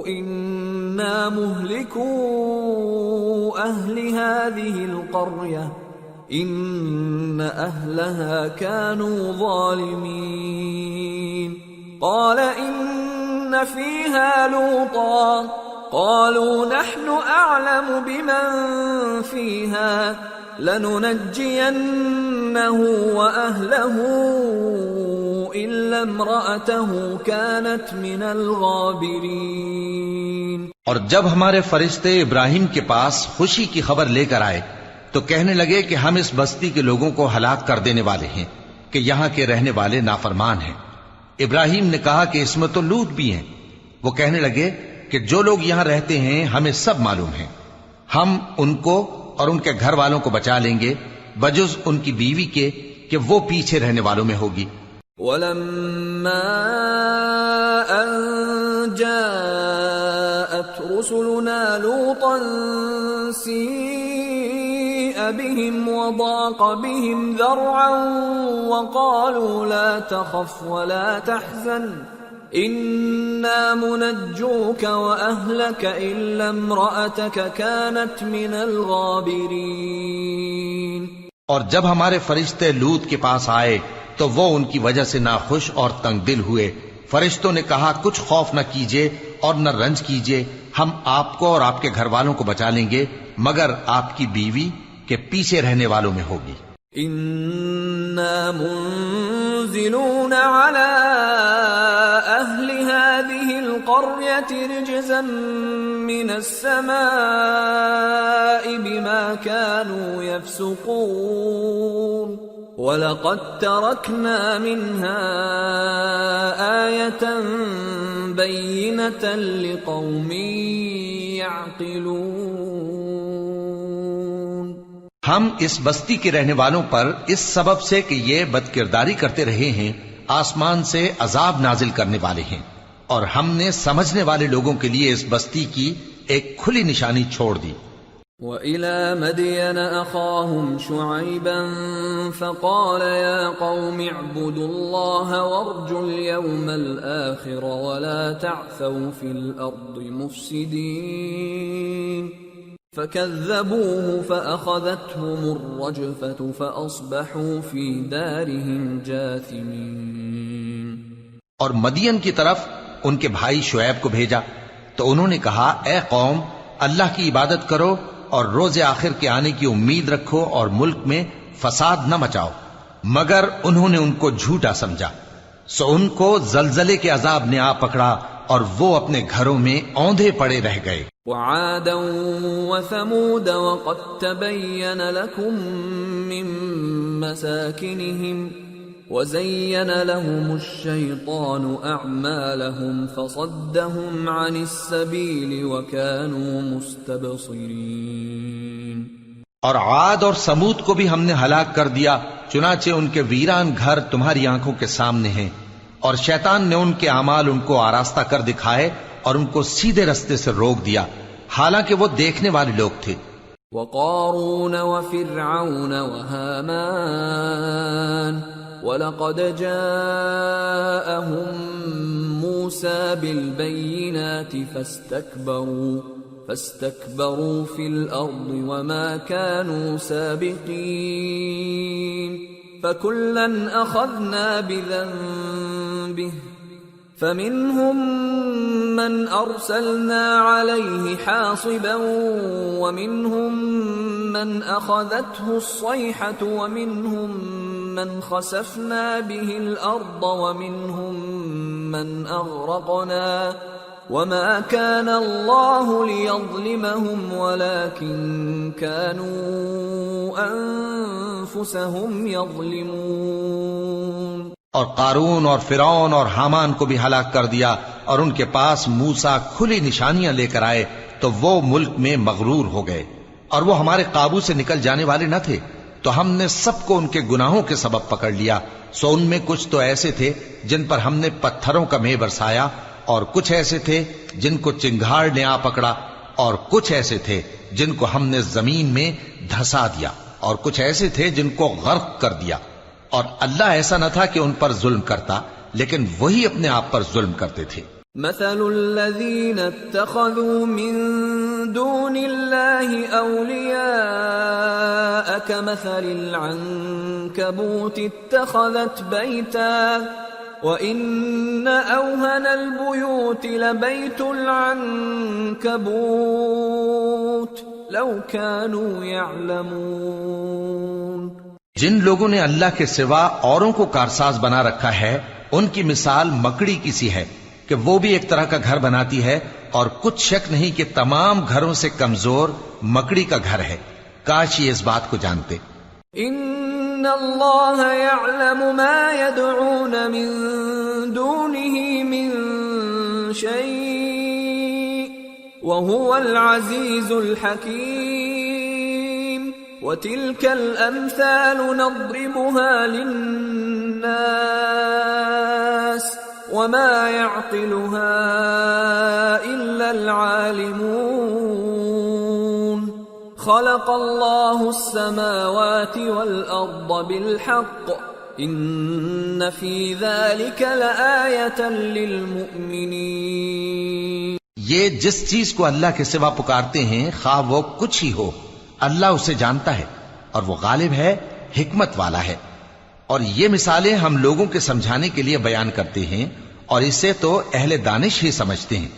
إِنَّا مُهْلِكُو أَهْلِ هَذِهِ الْقَرْيَةِ إِنَّ أَهْلَهَا كَانُوا ظَالِمِينَ قَالَ إِنَّ فِيهَا لُوطًا قالوا نحن أعلم بمن فيها لننجينه وأهله إلا امرأته كانت من الغابرين۔ اور جب ہمارے فرشتے ابراہیم کے پاس خوشی کی خبر لے کر آئے تو کہنے لگے کہ ہم اس بستی کے لوگوں کو ہلاک کر دینے والے ہیں کہ یہاں کے رہنے والے نافرمان ہیں۔ ابراہیم نے کہا کہ اس میں تو لوط بھی ہیں۔ وہ کہنے لگے کہ جو لوگ یہاں رہتے ہیں ہمیں سب معلوم ہیں، ہم ان کو اور ان کے گھر والوں کو بچا لیں گے بجز ان کی بیوی کے کہ وہ پیچھے رہنے والوں میں ہوگی۔ وَلَمَّا أَن جَاءَتْ رُسُلُنَا لُوطًا سِيءَ بِهِمْ وَضَاقَ بِهِمْ ذَرْعًا وَقَالُوا لَا تَخَفْ وَلَا تَحْزَنْ إِنَّا مُنَجُّوكَ وَأَهْلَكَ إِلَّا امْرَأَتَكَ كَانَتْ مِنَ الْغَابِرِينَ۔ اور جب ہمارے فرشتے لوط کے پاس آئے تو وہ ان کی وجہ سے ناخوش اور تنگ دل ہوئے۔ فرشتوں نے کہا کچھ خوف نہ کیجیے اور نہ رنج کیجیے، ہم آپ کو اور آپ کے گھر والوں کو بچا لیں گے مگر آپ کی بیوی کے پیچھے رہنے والوں میں ہوگی۔ إِنَّا مُنزِلُونَ عَلَىٰ أَهْلِ هَٰذِهِ الْقَرْيَةِ رِجْزًا مِّنَ السَّمَاءِ بِمَا كَانُوا يَفْسُقُونَ وَلَقَدْ تَرَكْنَا مِنْهَا آيَةً بَيِّنَةً لِقَوْمٍ يَعْقِلُونَ۔ ہم اس بستی کے رہنے والوں پر اس سبب سے کہ یہ بدکرداری کرتے رہے ہیں آسمان سے عذاب نازل کرنے والے ہیں، اور ہم نے سمجھنے والے لوگوں کے لیے اس بستی کی ایک کھلی نشانی چھوڑ دی۔ وَإِلَى مَدْيَنَ أَخَاهُمْ شُعَيْبًا فَقَالَ يَا قَوْمِ اعْبُدُوا اللَّهَ وَارْجُوا الْيَوْمَ الْآخِرَ وَلَا تَعْثَوْا فِي الْأَرْضِ مُفْسِدِينَ فَكَذَّبُوهُ فَأَخَذَتْهُمُ الرَّجْفَةُ فَأَصْبَحُوا فِي دَارِهِمْ جَاثِمِينَ۔ اور مدین کی طرف ان کے بھائی شعیب کو بھیجا تو انہوں نے کہا اے قوم، اللہ کی عبادت کرو اور روز آخر کے آنے کی امید رکھو اور ملک میں فساد نہ مچاؤ، مگر انہوں نے ان کو جھوٹا سمجھا، سو ان کو زلزلے کے عذاب نے آ پکڑا اور وہ اپنے گھروں میں اوندھے پڑے رہ گئے۔ وعادا وثمود وقد تبين لكم من مساكنهم وزين لهم الشيطان أعمالهم فصدهم عن السبيل وكانوا مستبصرين۔ اور عاد اور سمود کو بھی ہم نے ہلاک کر دیا، چنانچہ ان کے ویران گھر تمہاری آنکھوں کے سامنے ہیں، اور شیطان نے ان کے اعمال ان کو آراستہ کر دکھائے اور ان کو سیدھے رستے سے روک دیا، حالانکہ وہ دیکھنے والے لوگ تھے۔ وقارون وفرعون وهامان وَلَقَدْ جَاءَهُم مُوسَى بِالْبَيِّنَاتِ فَاسْتَكْبَرُوا فِي الْأَرْضِ وَمَا كَانُوا سَابِقِينَ فَكُلًّا أَخَذْنَا بِذَنبِهِ فَمِنْهُمْ مَنْ أَرْسَلْنَا عَلَيْهِ حَاصِبًا وَمِنْهُمْ مَنْ أَخَذَتْهُ الصَّيْحَةُ وَمِنْهُمْ مَنْ خَسَفْنَا بِهِ الْأَرْضَ وَمِنْهُمْ مَنْ أَغْرَقْنَا وَمَا كَانَ اللَّهُ لِيَظْلِمَهُمْ وَلَكِنْ كَانُوا أَنفُسَهُمْ يَظْلِمُونَ۔ اور قارون اور فرعون اور حامان کو بھی ہلاک کر دیا، اور ان کے پاس موسیٰ کھلی نشانیاں لے کر آئے تو وہ ملک میں مغرور ہو گئے، اور وہ ہمارے قابو سے نکل جانے والے نہ تھے، تو ہم نے سب کو ان کے گناہوں کے سبب پکڑ لیا۔ سو ان میں کچھ تو ایسے تھے جن پر ہم نے پتھروں کا مے برسایا، اور کچھ ایسے تھے جن کو چنگھاڑ نے آ پکڑا، اور کچھ ایسے تھے جن کو ہم نے زمین میں دھسا دیا، اور کچھ ایسے تھے جن کو غرق کر دیا۔ اور اللہ ایسا نہ تھا کہ ان پر ظلم کرتا، لیکن وہی اپنے آپ پر ظلم کرتے تھے۔ مثل الذين اتخذوا من دون الله أولياء كمثل العنكبوت اتخذت بيتا وإن أوهن البيوت لبيت العنكبوت لو كانوا يعلمون۔ جن لوگوں نے اللہ کے سوا اوروں کو کارساز بنا رکھا ہے، ان کی مثال مکڑی کی سی ہے کہ وہ بھی ایک طرح کا گھر بناتی ہے، اور کچھ شک نہیں کہ تمام گھروں سے کمزور مکڑی کا گھر ہے۔ کاش یہ اس بات کو جانتے۔ ان اللہ یعلم ما يدعون من دونه من شیء وهو العزیز الحکیم وتلك الامثال نضربها للناس وما يعقلها إلا العالمون۔ خلق الله السماوات والأرض بالحق إن في ذلك لآية للمؤمنين۔ یہ جس چیز کو اللہ کے سوا پکارتے ہیں، خواہ وہ کچھ ہی ہو، اللہ اسے جانتا ہے، اور وہ غالب ہے، حکمت والا ہے۔ اور یہ مثالیں ہم لوگوں کے سمجھانے کے لیے بیان کرتے ہیں، اور اسے تو اہل دانش ہی سمجھتے ہیں۔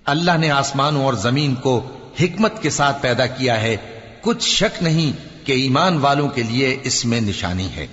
اللہ نے آسمانوں اور زمین کو حکمت کے ساتھ پیدا کیا ہے، کچھ شک نہیں کہ ایمان والوں کے لیے اس میں نشانی ہے۔